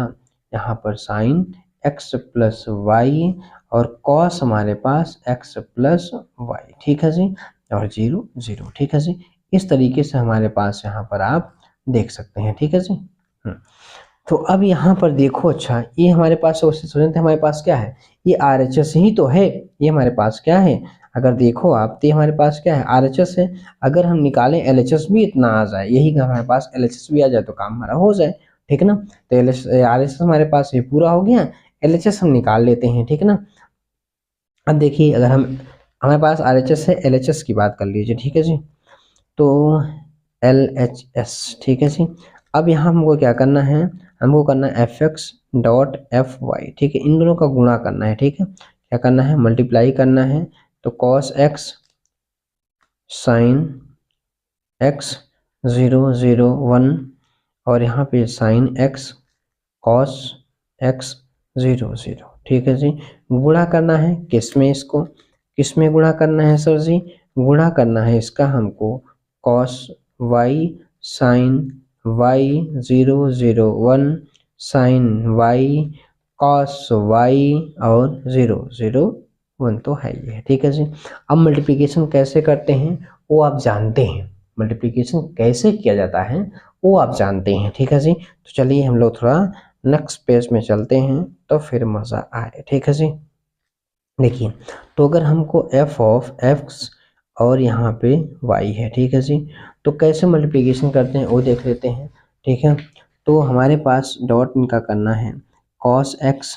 यहाँ पर साइन x प्लस वाई और कॉस हमारे पास x प्लस वाई, ठीक है जी, और 0 0, ठीक है जी। इस तरीके से हमारे पास यहाँ पर आप देख सकते हैं, ठीक है जी। तो अब यहाँ पर देखो, अच्छा ये हमारे पास हमारे पास क्या है, ये RHS ही तो है, ये हमारे पास क्या है, अगर देखो आप तो हमारे पास क्या है RHS है, अगर हम निकालें LHS भी इतना आ जाए, यही हमारे पास LHS भी आ जाए तो काम हमारा हो जाए, ठीक है ना। तो RHS हमारे पास ये पूरा हो गया, LHS हम निकाल लेते हैं, ठीक है ना। अब देखिए अगर हमारे पास RHS है, LHS की बात कर लीजिए, ठीक है जी। तो LHS, ठीक है जी। अब यहाँ हमको क्या करना है, हमको करना है fx डॉट fy, ठीक है, इन दोनों का गुणा करना है, ठीक है, क्या करना है मल्टीप्लाई करना है। तो cos x साइन x 0 0 1 और यहाँ पे साइन x cos x 0 0, ठीक है जी। गुणा करना है किस में, इसको किस में गुणा करना है सर जी, गुणा करना है इसका हमको cos y sine y 0 0 1 sine y cos y और 0 0 1 तो है ये, ठीक है जी। अब मल्टीप्लिकेशन कैसे करते हैं वो आप जानते हैं, मल्टीप्लिकेशन कैसे किया जाता है वो आप जानते हैं, ठीक है जी। तो चलिए हम लोग थोड़ा नेक्स्ट पेज में चलते हैं तो फिर मज़ा आए, ठीक है जी। देखिए, तो अगर हमको एफ ऑफ एक्स और यहाँ पे वाई है, ठीक है जी, तो कैसे मल्टीप्लिकेशन करते हैं वो देख लेते हैं, ठीक है। तो हमारे पास डॉट इनका करना है कॉस एक्स,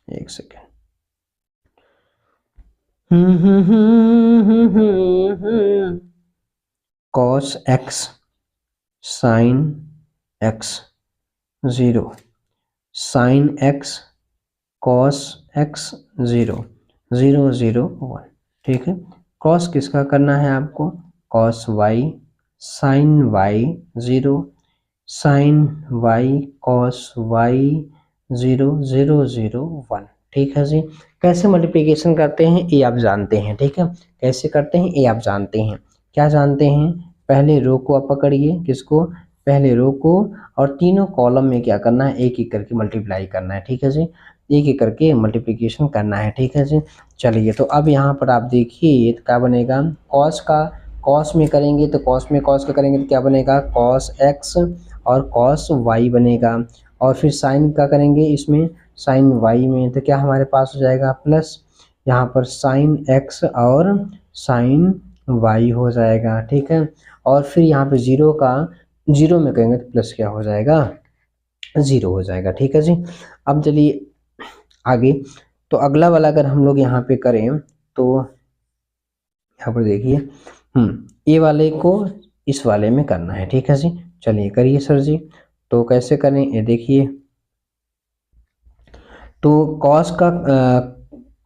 एक second, cos x sine x zero, sine x cos x zero, zero zero one, ठीक है। कॉस किसका करना है आपको, cos y sine y zero, sine y cos y zero, zero zero one, ठीक है जी। कैसे मल्टीप्लिकेशन करते हैं ये आप जानते हैं, ठीक है। कैसे करते हैं ये आप जानते हैं, क्या जानते हैं, पहले रो को आप पकड़िए, किसको, पहले रो को, और तीनों कॉलम में क्या करना है, एक एक करके मल्टीप्लाई करना है, ठीक है जी, एक एक करके मल्टीप्लिकेशन करना है, ठीक है जी। चलिए, तो अब यहाँ पर आप देखिए तो क्या बनेगा, कॉस का कॉस में करेंगे तो कॉस में कॉस का करेंगे तो क्या बनेगा, कॉस एक्स और कॉस वाई बनेगा, और फिर साइन का करेंगे इसमें, साइन वाई में, तो क्या हमारे पास हो जाएगा प्लस, यहाँ पर साइन एक्स और साइन वाई हो जाएगा, ठीक है। और फिर यहाँ पे जीरो का जीरो में करेंगे तो प्लस क्या हो जाएगा, ज़ीरो हो जाएगा, ठीक है जी। अब चलिए आगे, तो अगला वाला अगर हम लोग यहाँ पे करें तो यहाँ पर देखिए, ए वाले को इस वाले में करना है, ठीक है जी। चलिए करिए सर जी, तो कैसे करें ये देखिए, तो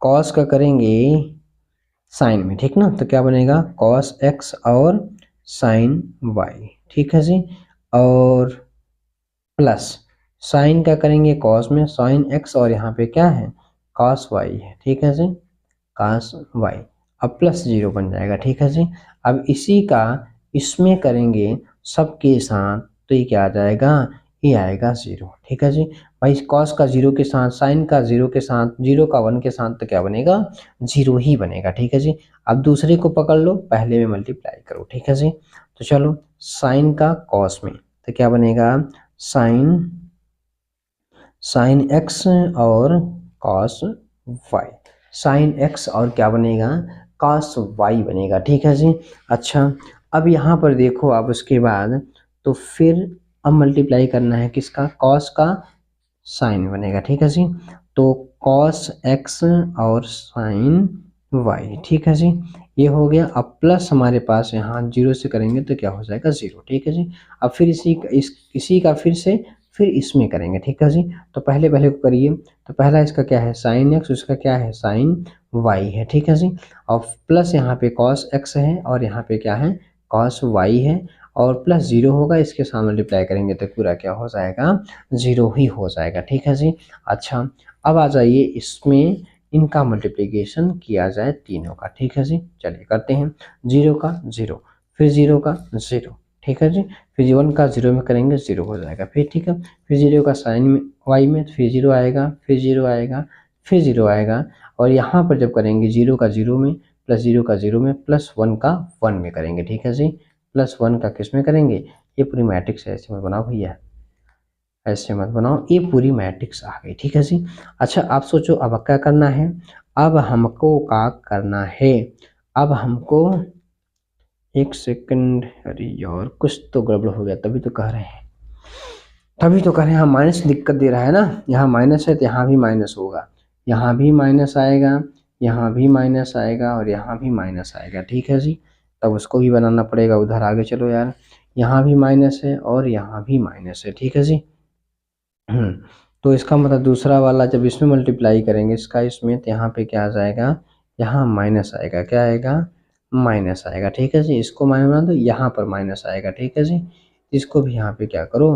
कॉस का करेंगे साइन में, ठीक ना, तो क्या बनेगा कॉस एक्स और साइन वाई, ठीक है जी, और प्लस साइन का करेंगे कॉस में, साइन एक्स और यहाँ पे क्या है कॉस वाई है, ठीक है जी, कॉस वाई, अब प्लस जीरो बन जाएगा, ठीक है जी। अब इसी का इसमें करेंगे सबके साथ तो ये क्या आ जाएगा, ये आएगा ज़ीरो, ठीक है जी। भाई कॉस का जीरो के साथ, साइन का जीरो के साथ, जीरो का वन के साथ तो क्या बनेगा, जीरो ही बनेगा, ठीक है जी। अब दूसरे को पकड़ लो, पहले में मल्टीप्लाई करो, ठीक है जी। तो चलो साइन का कॉस में तो क्या बनेगा, साइन साइन एक्स और कॉस वाई, साइन एक्स और क्या बनेगा कॉस वाई बनेगा, ठीक है जी। अच्छा, अब यहाँ पर देखो आप उसके बाद, तो फिर अब मल्टीप्लाई करना है किसका, कॉस का साइन बनेगा, ठीक है जी। तो कॉस एक्स और साइन वाई, ठीक है जी, ये हो गया। अब प्लस हमारे पास यहाँ जीरो से करेंगे तो क्या हो जाएगा ज़ीरो, ठीक है जी। अब फिर इसी का फिर इसमें करेंगे, ठीक है जी। तो पहले पहले को करिए, तो पहला इसका क्या है साइन एक्स, उसका क्या है साइन वाई है, ठीक है जी। और प्लस यहाँ पे कॉस एक्स है और यहाँ पे क्या है कॉस वाई है, और प्लस जीरो होगा, इसके साथ मल्टीप्लाई करेंगे तो पूरा क्या हो जाएगा, ज़ीरो ही हो जाएगा, ठीक है जी। अच्छा, अब आ जाइए इसमें इनका मल्टीप्लिकेशन किया जाए तीनों का, ठीक है जी। चलिए करते हैं, जीरो का जीरो, फिर जीरो का जीरो, ठीक है जी, फिर वन का जीरो में करेंगे जीरो हो जाएगा, फिर ठीक है, फिर जीरो का साइन में वाई में फिर जीरो आएगा, फिर जीरो आएगा, फिर जीरो आएगा, और यहाँ पर जब करेंगे जीरो का जीरो में, प्लस जीरो का जीरो में, प्लस वन का वन में करेंगे, ठीक है जी। प्लस वन का किस में करेंगे, ये पूरी मैट्रिक्स ऐसे मत बनाओ भैया, ऐसे मत बनाओ, ये पूरी मैट्रिक्स आ गई, ठीक है जी। अच्छा, आप सोचो अब क्या करना है, अब हमको क्या करना है, अब हमको एक सेकंड, अरे यार कुछ तो गड़बड़ हो गया, तभी तो कह रहे हैं, तभी तो कह रहे हैं, यहाँ माइनस दिक्कत दे रहा है ना, यहाँ माइनस है तो यहाँ भी माइनस होगा, यहाँ भी माइनस आएगा, यहाँ भी माइनस आएगा, और यहाँ भी माइनस आएगा, ठीक है जी। तब उसको भी बनाना पड़ेगा, उधर आगे चलो यार, यहाँ भी माइनस है और यहाँ भी माइनस है, ठीक है जी। तो इसका मतलब दूसरा वाला जब इसमें मल्टीप्लाई करेंगे इसका इसमें, तो यहाँ पे क्या आ जाएगा, यहाँ माइनस आएगा, क्या आएगा माइनस आएगा, ठीक है जी। इसको माइनस बना दो, यहाँ पर माइनस आएगा, ठीक है जी। इसको भी यहाँ पे क्या करो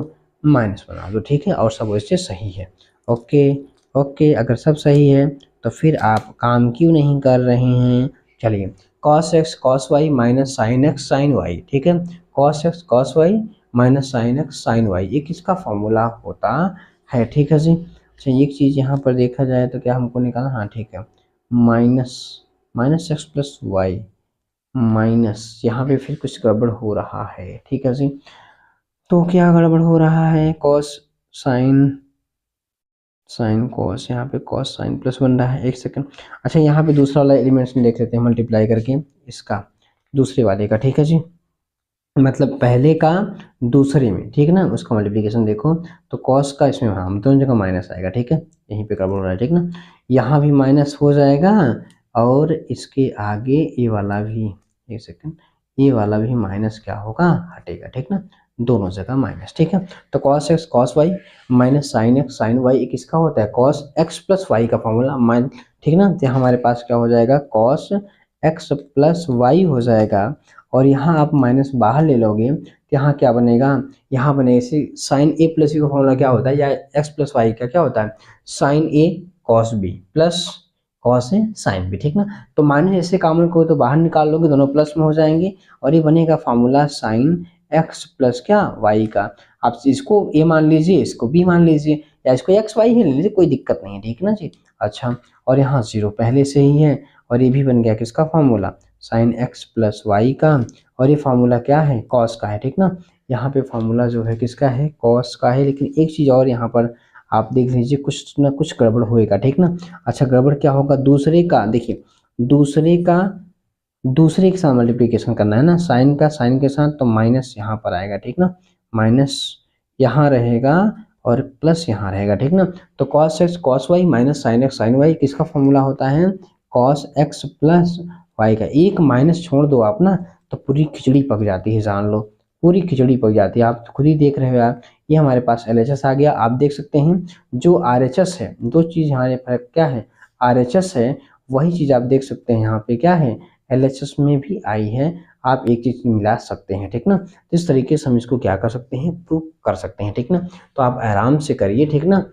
माइनस बना दो, ठीक है, और सब वैसे सही है। ओके ओके, अगर सब सही है तो फिर आप काम क्यों नहीं कर रहे हैं। चलिए, cos x cos y minus sine x sine y, ठीक है, cos x cos y minus sine x sine y, ये किसका फॉर्मूला होता है, ठीक है जी। अच्छा, एक चीज़ यहाँ पर देखा जाए तो क्या हमको निकालना, हाँ ठीक है, minus minus x plus y minus, यहाँ पे फिर कुछ गड़बड़ हो रहा है, ठीक है जी। तो क्या गड़बड़ हो रहा है, कॉस साइन साइन कॉस, यहाँ पे कॉस साइन प्लस बन रहा है, एक सेकंड। अच्छा यहाँ पे दूसरा वाला एलिमेंट्स देख लेते हैं मल्टीप्लाई करके इसका दूसरे वाले का, ठीक है जी। मतलब पहले का दूसरे में, ठीक है ना, उसका मल्टीप्लिकेशन देखो तो कॉस का इसमें हम दोनों जगह माइनस आएगा, ठीक है, यहीं पे गड़बड़ हो रहा है, ठीक ना। यहाँ भी माइनस हो जाएगा और इसके आगे ये वाला भी, एक सेकंड, ये वाला भी माइनस क्या होगा, हटेगा, ठीक ना, दोनों जगह माइनस, ठीक है। तो cos x cos y minus sine x sine y किसका होता है, कॉस एक्स प्लस वाई का फॉर्मूला माइन, ठीक ना। तो हमारे पास क्या हो जाएगा, कॉस एक्स प्लस वाई हो जाएगा और यहाँ आप माइनस बाहर ले लोगे तो यहाँ क्या बनेगा, यहाँ बनेगा इसे साइन ए प्लस बी का फॉर्मूला क्या होता है, या एक्स प्लस वाई का क्या होता है, sign A cos B plus cos A sine B, ठीक ना। तो माइनस ऐसे कॉमन को तो बाहर निकाल लोगे, दोनों प्लस में हो जाएंगे और ये बनेगा फॉर्मूला साइन एक्स प्लस क्या वाई का। आप इसको ए मान लीजिए, इसको बी मान लीजिए, या इसको एक्स वाई ही ले लीजिए, कोई दिक्कत नहीं है, ठीक ना जी। अच्छा, और यहाँ जीरो पहले से ही है और ये भी बन गया किसका formula, sine x plus y का, और ये फार्मूला क्या है, कॉस का है, ठीक ना। यहाँ पे फार्मूला जो है किसका है, कॉस का है। लेकिन एक चीज़ और यहाँ पर आप देख लीजिए, कुछ ना कुछ गड़बड़ होएगा, ठीक ना। अच्छा गड़बड़ क्या होगा, दूसरे का देखिए, दूसरे के साथ मल्टीप्लिकेशन करना है ना, साइन का साइन के साथ, तो माइनस यहाँ पर आएगा, ठीक ना, माइनस यहाँ रहेगा और प्लस यहाँ रहेगा, ठीक ना। तो cos x cos y minus sine x sine y किसका फॉर्मूला होता है, कॉस एक्स प्लस वाई का। एक माइनस छोड़ दो आप ना तो पूरी खिचड़ी पक जाती है, जान लो, पूरी खिचड़ी पक जाती है। आप खुद ही देख रहे हो यार, ये हमारे पास LHS आ गया, आप देख सकते हैं जो RHS है, दो चीज़ हमारे पास क्या है, RHS है, वही चीज़ आप देख सकते हैं यहाँ पे क्या है, LHS में भी आई है। आप एक चीज़ मिला सकते हैं, ठीक ना। इस तरीके से हम इसको क्या कर सकते हैं, प्रूव कर सकते हैं, ठीक ना। तो आप आराम से करिए, ठीक ना,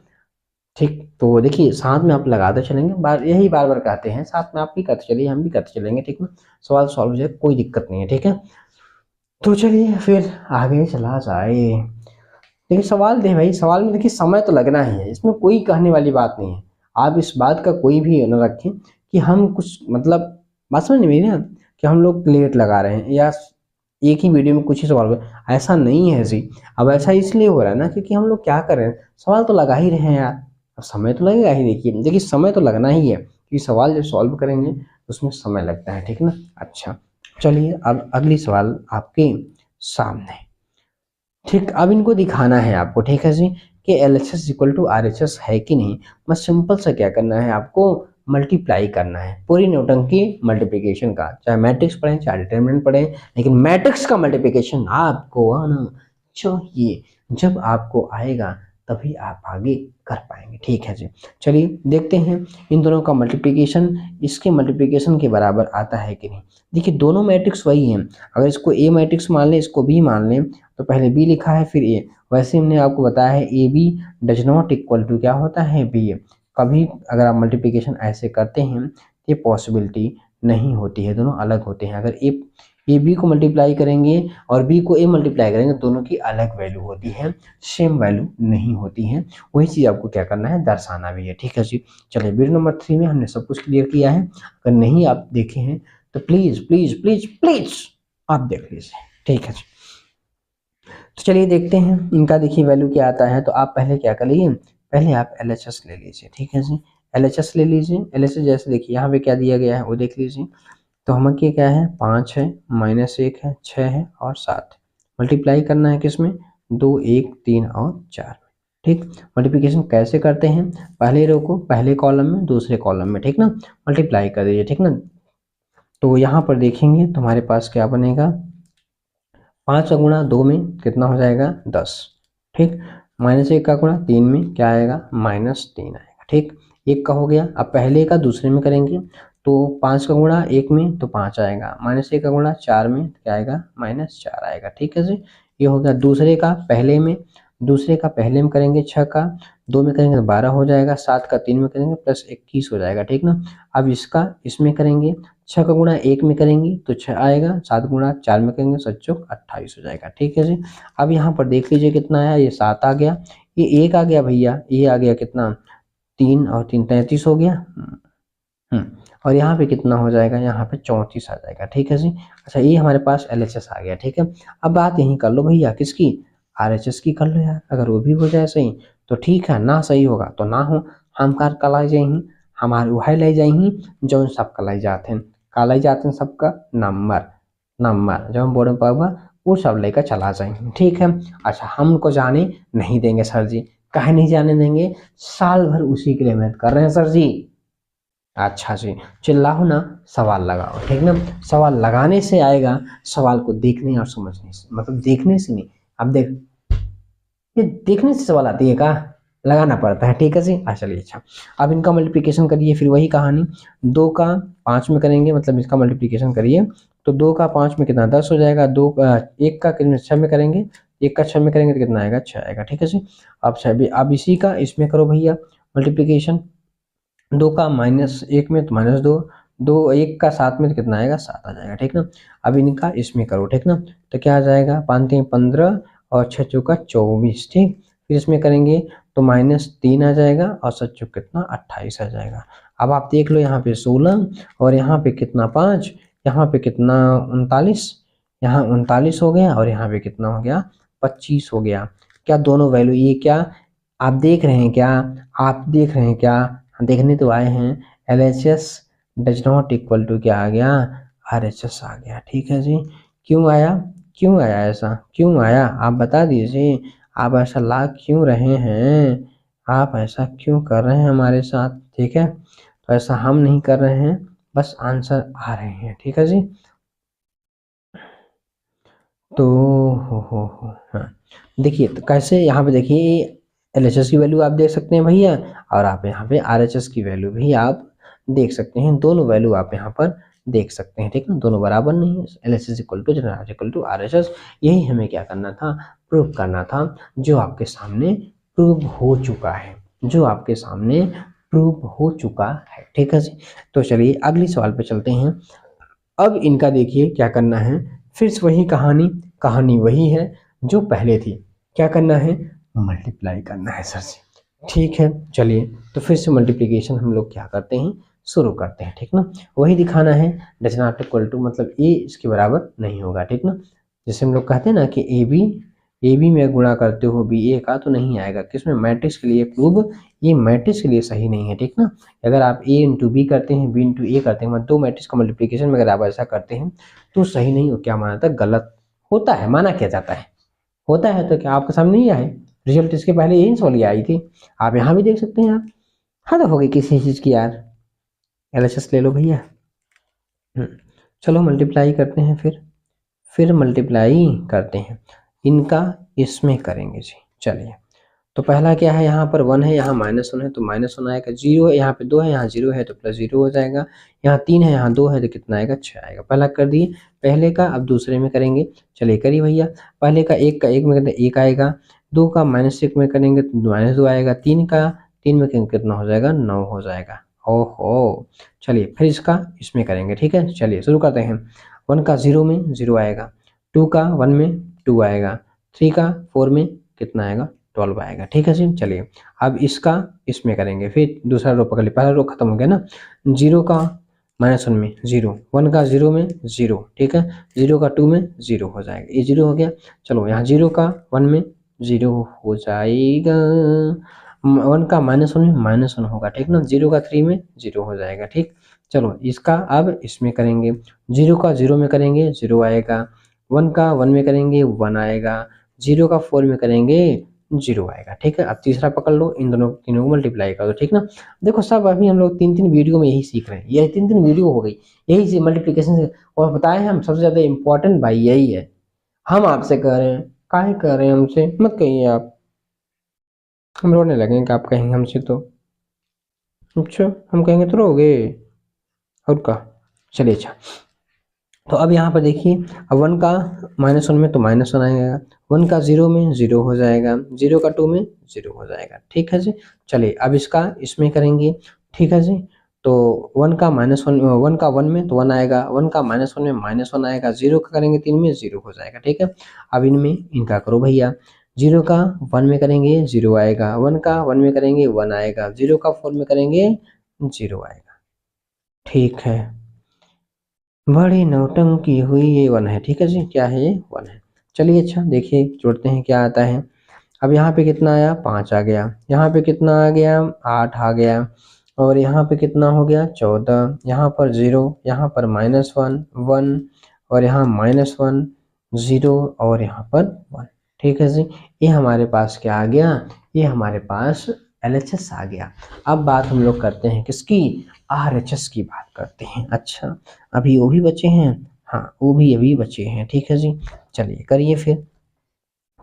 ठीक। तो देखिए साथ में आप लगाते चलेंगे, यही बार बार कहते हैं, साथ में आप भी करते चलिए, हम भी करते चलेंगे, ठीक ना। सवाल सॉल्व हो जाए, कोई दिक्कत नहीं है, ठीक है। तो चलिए फिर आगे चला जाए। देखिए सवाल दे भाई, सवाल में देखिए समय तो लगना ही है, इसमें कोई कहने वाली बात नहीं है। आप इस बात का कोई भी न रखें कि हम कुछ मतलब, बात समझ नहीं मेरी ना, कि हम लोग लेट लगा रहे हैं या एक ही वीडियो में कुछ ही सवाल हो, ऐसा नहीं है जी। अब ऐसा इसलिए हो रहा है ना क्योंकि हम लोग क्या कर रहे हैं, सवाल तो लगा ही रहे हैं यार, अब समय तो लगेगा ही। देखिए देखिए समय तो लगना ही है क्योंकि सवाल जब सॉल्व करेंगे उसमें समय लगता है, ठीक ना। अच्छा चलिए अब अगली सवाल आपके सामने, ठीक। अब इनको दिखाना है आपको, ठीक है जी, कि LHS इक्वल टू RHS है कि नहीं। बस सिंपल सा क्या करना है आपको, मल्टीप्लाई करना है, पूरी नौटंकी मल्टीप्लिकेशन का, चाहे मैट्रिक्स पढ़ें चाहे डिटरमिनेंट पढ़ें, लेकिन मैट्रिक्स का मल्टीप्लिकेशन आपको आना चाहिए। जब आपको आएगा तभी आप आगे कर पाएंगे, ठीक है जी। चलिए देखते हैं इन दोनों का मल्टीप्लिकेशन इसके मल्टीप्लिकेशन के बराबर आता है कि नहीं। देखिए दोनों मैट्रिक्स वही हैं, अगर इसको A मैट्रिक्स मान लें, इसको B मान लें, तो पहले B लिखा है फिर A। वैसे हमने आपको बताया है AB does not equal to क्या होता है, BA। कभी अगर आप मल्टीप्लिकेशन ऐसे करते हैं तो ये पॉसिबिलिटी नहीं होती है, दोनों अलग होते हैं। अगर ए बी को मल्टीप्लाई करेंगे और बी को ए मल्टीप्लाई करेंगे, दोनों की अलग वैल्यू होती है, सेम वैल्यू नहीं होती है। वही चीज़ आपको क्या करना है, दर्शाना भी है, ठीक है जी। चलिए वीडियो नंबर 3 में हमने सब कुछ क्लियर किया है, अगर नहीं आप देखे हैं तो प्लीज़ प्लीज़ प्लीज़ प्लीज़ आप देख लीजिए, ठीक है जी। तो चलिए देखते हैं इनका, देखिए वैल्यू क्या आता है। तो आप पहले क्या कर लीजिए, पहले आप LHS ले लीजिए, ठीक है जी। LHS ले लीजिए, LHS जैसे देखिए यहाँ पे क्या दिया गया है वो देख लीजिए। तो हम के क्या है, 5 है, -1 है, 6 है और 7। मल्टीप्लाई करना है किसमें, 2 1 3 और 4 में, ठीक। मल्टीप्लिकेशन कैसे करते हैं, पहले रो को पहले कॉलम में दूसरे कॉलम में, ठीक ना, मल्टीप्लाई कर दीजिए, ठीक ना। तो यहाँ पर देखेंगे तुम्हारे पास क्या बनेगा, 5 का गुणा 2 में कितना हो जाएगा, 10, ठीक। -1 का गुणा 3 में क्या आएगा, -3 आएगा, ठीक। 1 का हो गया, अब पहले का दूसरे में करेंगे तो 5 का गुणा 1 में तो 5 आएगा, -1 का गुणा 4 में क्या आएगा, -4 आएगा, ठीक है जी। ये हो गया दूसरे का पहले में, दूसरे का पहले में करेंगे 6 का 2 में करेंगे तो 12 हो जाएगा, 7 का 3 में करेंगे प्लस 21 हो जाएगा, ठीक ना। अब इसका इसमें करेंगे, 6 का गुणा 1 में करेंगे तो 6 आएगा, 7 गुणा 4 में करेंगे 7 चौक 28 हो जाएगा, ठीक है जी। अब यहाँ पर देख लीजिए कितना आया, ये 7 आ गया, ये 1 आ गया भैया, ये आ गया कितना, 3 और 3 33 हो गया। और यहाँ पे कितना हो जाएगा, यहाँ पे 34 आ जाएगा। ठीक है जी। अच्छा, ये हमारे पास LHS आ गया। ठीक है, अब बात यही कर लो भैया, किसकी, RHS की कर लो यार। अगर वो भी हो जाए सही तो ठीक है, ना सही होगा तो ना हो। हम कार कलाई जाही, हमारे वह लाई जाही जो सब कलाई जाते हैं, कालाई जाते हैं सबका नंबर, नंबर जब हम बोर्ड में पाबा वो सब लेकर चला जाएंगे। ठीक है। अच्छा, हमको जाने नहीं देंगे सर जी। काहे नहीं जाने देंगे, साल भर उसी के लिए मेहनत कर रहे हैं सर जी। अच्छा जी, चिल्लाओ ना, सवाल लगाओ। ठीक ना, सवाल लगाने से आएगा, सवाल को देखने और समझने से, मतलब देखने से नहीं। अब देख, ये देखने से सवाल आती है का, लगाना पड़ता है। ठीक है जी। चलिए, अच्छा, अब इनका मल्टीप्लिकेशन करिए, फिर वही कहानी, 2 का 5 में करेंगे, मतलब इसका मल्टीप्लिकेशन करिए तो 2 का 5 में कितना, 10 हो जाएगा। 1 का 6 में करेंगे, 1 का 6 में करेंगे तो कितना आएगा, 6 आएगा। ठीक है जी। अब इसी का इसमें करो भैया मल्टीप्लिकेशन, 2 का -1 में तो -2, 1 का 7 में तो कितना आएगा, 7 आ जाएगा। ठीक ना, अब इनका इसमें करो। ठीक ना, तो क्या आ जाएगा, 5 3 15 और 6 चौका 24। ठीक, फिर इसमें करेंगे तो -3 आ जाएगा और 7 चौक कितना, 28 आ जाएगा। अब आप देख लो, यहाँ पे 16 और यहाँ पे कितना 5, यहाँ पे कितना 39, यहाँ 39 हो गया और यहाँ पे कितना हो गया, 25 हो गया। क्या दोनों वैल्यू, ये क्या आप देख रहे हैं क्या, आप देख रहे हैं क्या, देखने तो आए हैं। LHS does not equal to क्या आ गया, RHS आ गया। ठीक है जी। क्यों आया, क्यों आया ऐसा, क्यों आया आप बता दीजिए। आप ऐसा ला क्यों रहे हैं, आप ऐसा क्यों कर रहे हैं हमारे साथ। ठीक है, तो ऐसा हम नहीं कर रहे हैं, बस आंसर आ रहे हैं। ठीक है जी। तो हो हाँ, देखिए तो कैसे, यहाँ पे देखिए LHS की वैल्यू आप देख सकते हैं भैया, और आप यहाँ पे RHS की वैल्यू भी आप देख सकते हैं। दोनों वैल्यू आप यहाँ पर देख सकते हैं। ठीक है, दोनों बराबर नहीं है। LHS equal to general equal to RHS, यही हमें क्या करना था, प्रूव करना था, जो आपके सामने प्रूव हो चुका है, जो आपके सामने प्रूव हो चुका है। ठीक है जी। तो चलिए अगली सवाल पे चलते हैं। अब इनका देखिए क्या करना है, फिर से वही कहानी, कहानी वही है जो पहले थी। क्या करना है, मल्टीप्लाई करना है सर जी। ठीक है, चलिए तो फिर से मल्टीप्लिकेशन हम लोग क्या करते हैं, शुरू करते हैं। ठीक ना, वही दिखाना है, डज नॉट इक्वल टू मतलब ए इसके बराबर नहीं होगा। ठीक ना, जैसे हम लोग कहते हैं ना कि ए बी में गुणा करते हो बी ए का, तो नहीं आएगा। किसमें, मैट्रिक्स के लिए प्रूव, ये मैट्रिक्स के लिए सही नहीं है। ठीक ना, अगर आप ए इंटू बी करते हैं, बी इंटू ए करते हैं, मतलब 2 मैट्रिक्स का मल्टीप्लिकेशन में अगर आप ऐसा करते हैं तो सही नहीं हो, क्या माना था, गलत होता है, माना क्या जाता है, होता है। तो क्या आपके सामने नहीं आए रिजल्ट, इसके पहले यही सवाल आई थी, आप यहाँ भी देख सकते हैं आप। हाँ, तो हो गई किसी चीज़ की यार, LHS ले लो भैया। चलो मल्टीप्लाई करते हैं, फिर मल्टीप्लाई करते हैं, इनका इसमें करेंगे जी। चलिए, तो पहला क्या है, यहाँ पर 1 है, यहाँ -1 है तो -1 आएगा। 0 है, यहाँ पे 2 है, यहाँ 0 है तो +0 हो जाएगा। यहाँ 3 है, यहाँ 2 है तो कितना आएगा, 6 आएगा। पहला कर दिए पहले का, अब दूसरे में करेंगे। चलिए करिए भैया, पहले का 1 में करते 1 आएगा, 2 का -1 में करेंगे तो -2 आएगा, 3 का 3 में करेंगे कितना हो जाएगा, 9 हो जाएगा। ओहो, चलिए फिर इसका इसमें करेंगे। ठीक है, चलिए शुरू करते हैं। 1 का 0 में 0 आएगा, 2 का 1 में 2 आएगा, 3 का 4 में कितना आएगा, 12 आएगा। ठीक है जी। चलिए अब इसका इसमें करेंगे, फिर दूसरा रो पकड़ लिया, पहला रो खत्म हो गया ना। 0 का -1 में 0, 1 का 0 में 0, ठीक है, 0 का 2 में 0 हो जाएगा, ये 0 हो गया। चलो यहाँ 0 का 1 में 0 हो जाएगा, 1 का -1 में -1 होगा। ठीक ना, 0 का 3 में 0 हो जाएगा। ठीक, चलो इसका अब इसमें करेंगे, 0 का 0 में करेंगे 0 आएगा, 1 का 1 में करेंगे 1 आएगा, 0 का 4 में करेंगे 0 आएगा। ठीक है, अब तीसरा पकड़ लो, इन दोनों तीनों को मल्टीप्लाई कर दो। ठीक ना, देखो सब अभी हम लोग 3-3 वीडियो में यही सीख रहे हैं, यही 3-3 वीडियो हो गई यही से मल्टीप्लिकेशन से। और बताए हम सबसे ज्यादा इम्पोर्टेंट भाई यही है, हम आपसे कह रहे हैं, काहे कह रहे हैं हमसे, मत कहिए आप, हम रोने लगेंगे आप कहेंगे हमसे तो। अच्छा, हम कहेंगे तो रोगे, और का। चलिए अच्छा, तो अब यहाँ पर देखिए, अब 1 का -1 में तो -1 आएगा, 1 का 0 में 0 हो जाएगा, 0 का 2 में 0 हो जाएगा। ठीक है जी। चलिए अब इसका इसमें करेंगे। ठीक है जी, तो 1 का -1, 1 का 1 में तो 1 आएगा, 1 का -1 में -1 आएगा, 0 का करेंगे 3 में 0 हो जाएगा। ठीक है, अब इनमें इनका करो भैया, 0 का 1 में करेंगे 0 आएगा, 1 का 1 में करेंगे 1 आएगा, 0 का 4 में करेंगे 0 आएगा। ठीक है, बड़ी नौटंकी हुई, ये 1 है। ठीक है जी, क्या है ये 1 है। चलिए अच्छा देखिए जोड़ते हैं क्या आता है। अब यहाँ पे कितना आया 5 आ गया, यहाँ पे कितना आ गया 8 आ गया, और यहाँ पे कितना हो गया 14, यहाँ पर 0, यहाँ पर -1 1, और यहाँ -1 0, और यहाँ पर 1। ठीक है जी, ये हमारे पास क्या आ गया, ये हमारे पास LHS आ गया। अब बात हम लोग करते हैं किसकी, RHS की बात करते हैं। अच्छा अभी वो भी बचे हैं, हाँ वो भी अभी बचे हैं। ठीक है जी, चलिए करिए फिर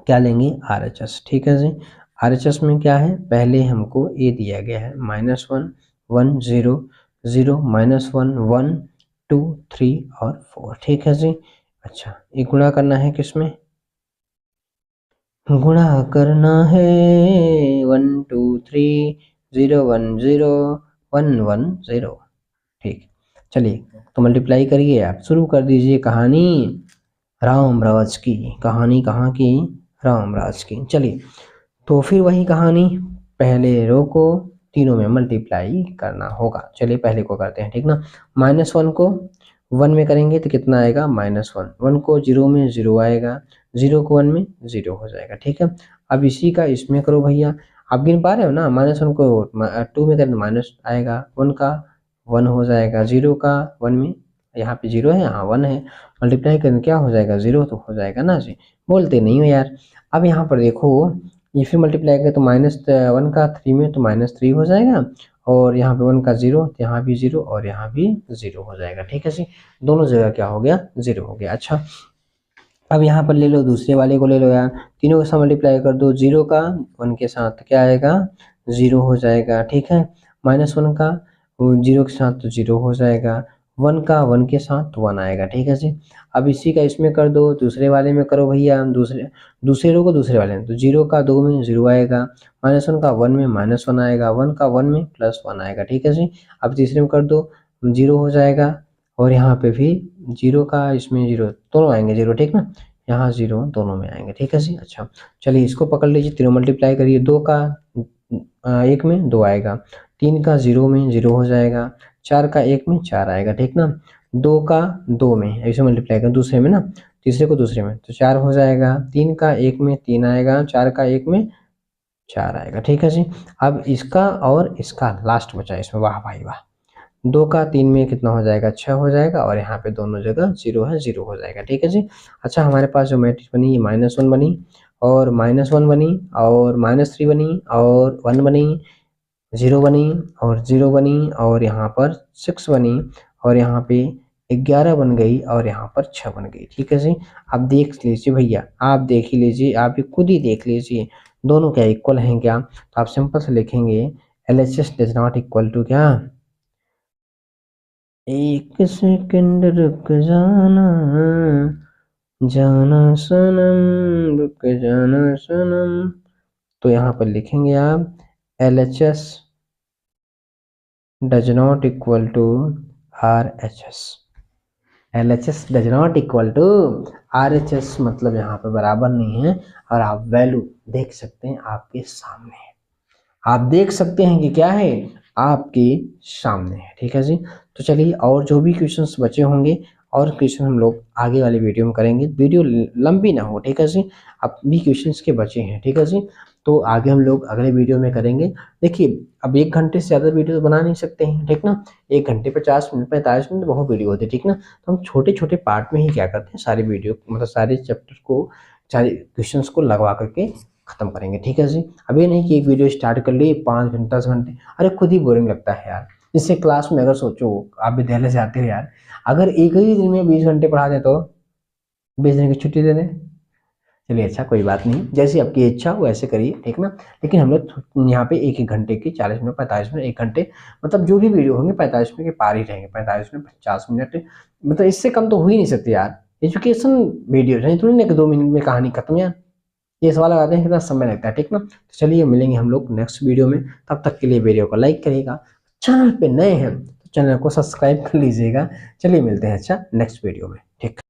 क्या लेंगे RHS। ठीक है जी, RHS में क्या है, पहले हमको ये दिया गया है -1 1 0 0 -1 1 2 3 और 4। ठीक है जी, अच्छा ये गुणा करना है किसमें, गुणा करना है 1 2 3 0 1 0 1 1 0। ठीक, चलिए तो मल्टीप्लाई करिए, आप शुरू कर दीजिए कहानी रामराज की। कहानी कहाँ की, रामराज की। चलिए तो फिर वही कहानी, पहले रो को तीनों में मल्टीप्लाई करना होगा। चलिए पहले को करते हैं, ठीक ना। -1 को 1 में करेंगे तो कितना आएगा -1, 1 को 0 में 0 आएगा, 0 को 1 में 0 हो जाएगा। ठीक है, अब इसी का इसमें करो भैया, आप गिन पा रहे हो ना, -1 को 2 में करें तो माइनस आएगा, 1 का 1 हो जाएगा, 0 का 1 में, यहाँ पे 0 है यहाँ 1 है, मल्टीप्लाई करें क्या हो जाएगा 0 तो हो जाएगा ना जी, बोलते नहीं हो यार। अब यहाँ पर देखो ये फिर मल्टीप्लाई करें तो -1 का 3 में तो -3 हो जाएगा, और यहाँ पे 1 का 0 तो यहाँ भी 0 और यहाँ भी 0 हो जाएगा। ठीक है जी, दोनों जगह क्या हो गया 0 हो गया। अच्छा अब यहाँ पर ले लो दूसरे वाले को ले लो यार, तीनों के साथ मल्टीप्लाई कर दो, 0 का 1 के साथ क्या आएगा 0 हो जाएगा। ठीक है, -1 का 0 के साथ तो 0 हो जाएगा, 1 का 1 के साथ तो 1 आएगा। ठीक है जी, अब इसी का इसमें कर दो, दूसरे वाले में करो भैया, दूसरे रो को दूसरे वाले में, तो 0 का 2 में 0 आएगा, -1 का 1 में -1 आएगा, 1 का 1 में +1 आएगा। ठीक है जी, अब तीसरे में कर दो 0 हो जाएगा, और यहाँ पे भी 0 का इसमें 0 दोनों आएंगे 0। ठीक ना, यहाँ 0 दोनों में आएंगे। ठीक है जी, अच्छा चलिए इसको पकड़ लीजिए, तीनों मल्टीप्लाई करिए, 2 का 1 में 2 आएगा, 3 का 0 में 0 हो जाएगा, 4 का 1 में 4 आएगा। ठीक ना, 2 का 2 में ऐसे मल्टीप्लाई कर दूसरे में ना, तीसरे को दूसरे में तो 4 हो जाएगा, 3 का 1 में 3 आएगा, 4 का 1 में 4 आएगा। ठीक है जी, अब इसका और इसका लास्ट बचा इसमें, वाह भाई वाह, 2 का 3 में कितना हो जाएगा 6 हो जाएगा, और यहाँ पे दोनों जगह 0 है 0 हो जाएगा। ठीक है जी, अच्छा हमारे पास जो मैट्रिक्स बनी ये -1 बनी, और -1 बनी, और -3 बनी, और 1 बनी, 0 बनी, और 0 बनी, और यहाँ पर 6 बनी, और यहाँ पे 11 बन गई, और यहाँ पर 6 बन गई। ठीक है जी, आप देख लीजिए भैया, आप देख ही लीजिए, आप भी खुद ही देख लीजिए दोनों क्या इक्वल हैं क्या, तो आप सिंपल से लिखेंगे LHS does not equal to क्या, एक सेकंड रुक जाना, जाना सनम रुक जाना सनम, तो यहाँ पर लिखेंगे आप LHS does not equal to RHS। LHS does not equal to RHS मतलब यहाँ पर बराबर नहीं है, और आप वैल्यू देख सकते हैं आपके सामने है, आप देख सकते हैं कि क्या है आपके सामने है। ठीक है जी, तो चलिए और जो भी क्वेश्चंस बचे होंगे और क्वेश्चन हम लोग आगे वाले वीडियो में करेंगे, वीडियो लंबी ना हो। ठीक है जी, अब भी क्वेश्चंस के बचे हैं। ठीक है जी, तो आगे हम लोग अगले वीडियो में करेंगे। देखिए अब 1 घंटे से ज़्यादा वीडियो तो बना नहीं सकते हैं, ठीक ना, 1 घंटे 50 मिनट 45 मिनट बहुत वीडियो होती है। ठीक ना, तो हम छोटे छोटे पार्ट में ही क्या करते हैं, सारी वीडियो मतलब सारे चैप्टर को, सारे क्वेश्चंस को लगवा करके खत्म करेंगे। ठीक है जी, अब ये नहीं कि एक वीडियो स्टार्ट कर ली 5 घंटे 10 घंटे, अरे खुद ही बोरिंग लगता है यार। इससे क्लास में अगर सोचो आप विद्यालय से आते हो यार, अगर एक ही दिन में 20 घंटे पढ़ा दें तो 20 दिन की छुट्टी दे दें। चलिए अच्छा कोई बात नहीं, जैसी आपकी इच्छा वैसे करिए, ठीक ना। लेकिन हम लोग यहाँ पे एक घंटे की 40 मिनट 45 मिनट 1 घंटे मतलब जो भी वीडियो होंगे 45 मिनट के पार ही रहेंगे, 45 मिनट 50 मिनट, मतलब इससे कम तो हो ही नहीं सकते यार। एजुकेशन वीडियो नहीं थोड़ी ना कि 2 मिनट में कहानी खत्म यार, ये सवाल लगाते हैं कितना समय लगता है। ठीक ना, तो चलिए मिलेंगे हम लोग नेक्स्ट वीडियो में, तब तक के लिए वीडियो को लाइक करिएगा, चैनल पे नए हैं तो चैनल को सब्सक्राइब कर लीजिएगा। चलिए मिलते हैं अच्छा नेक्स्ट वीडियो में, ठीक।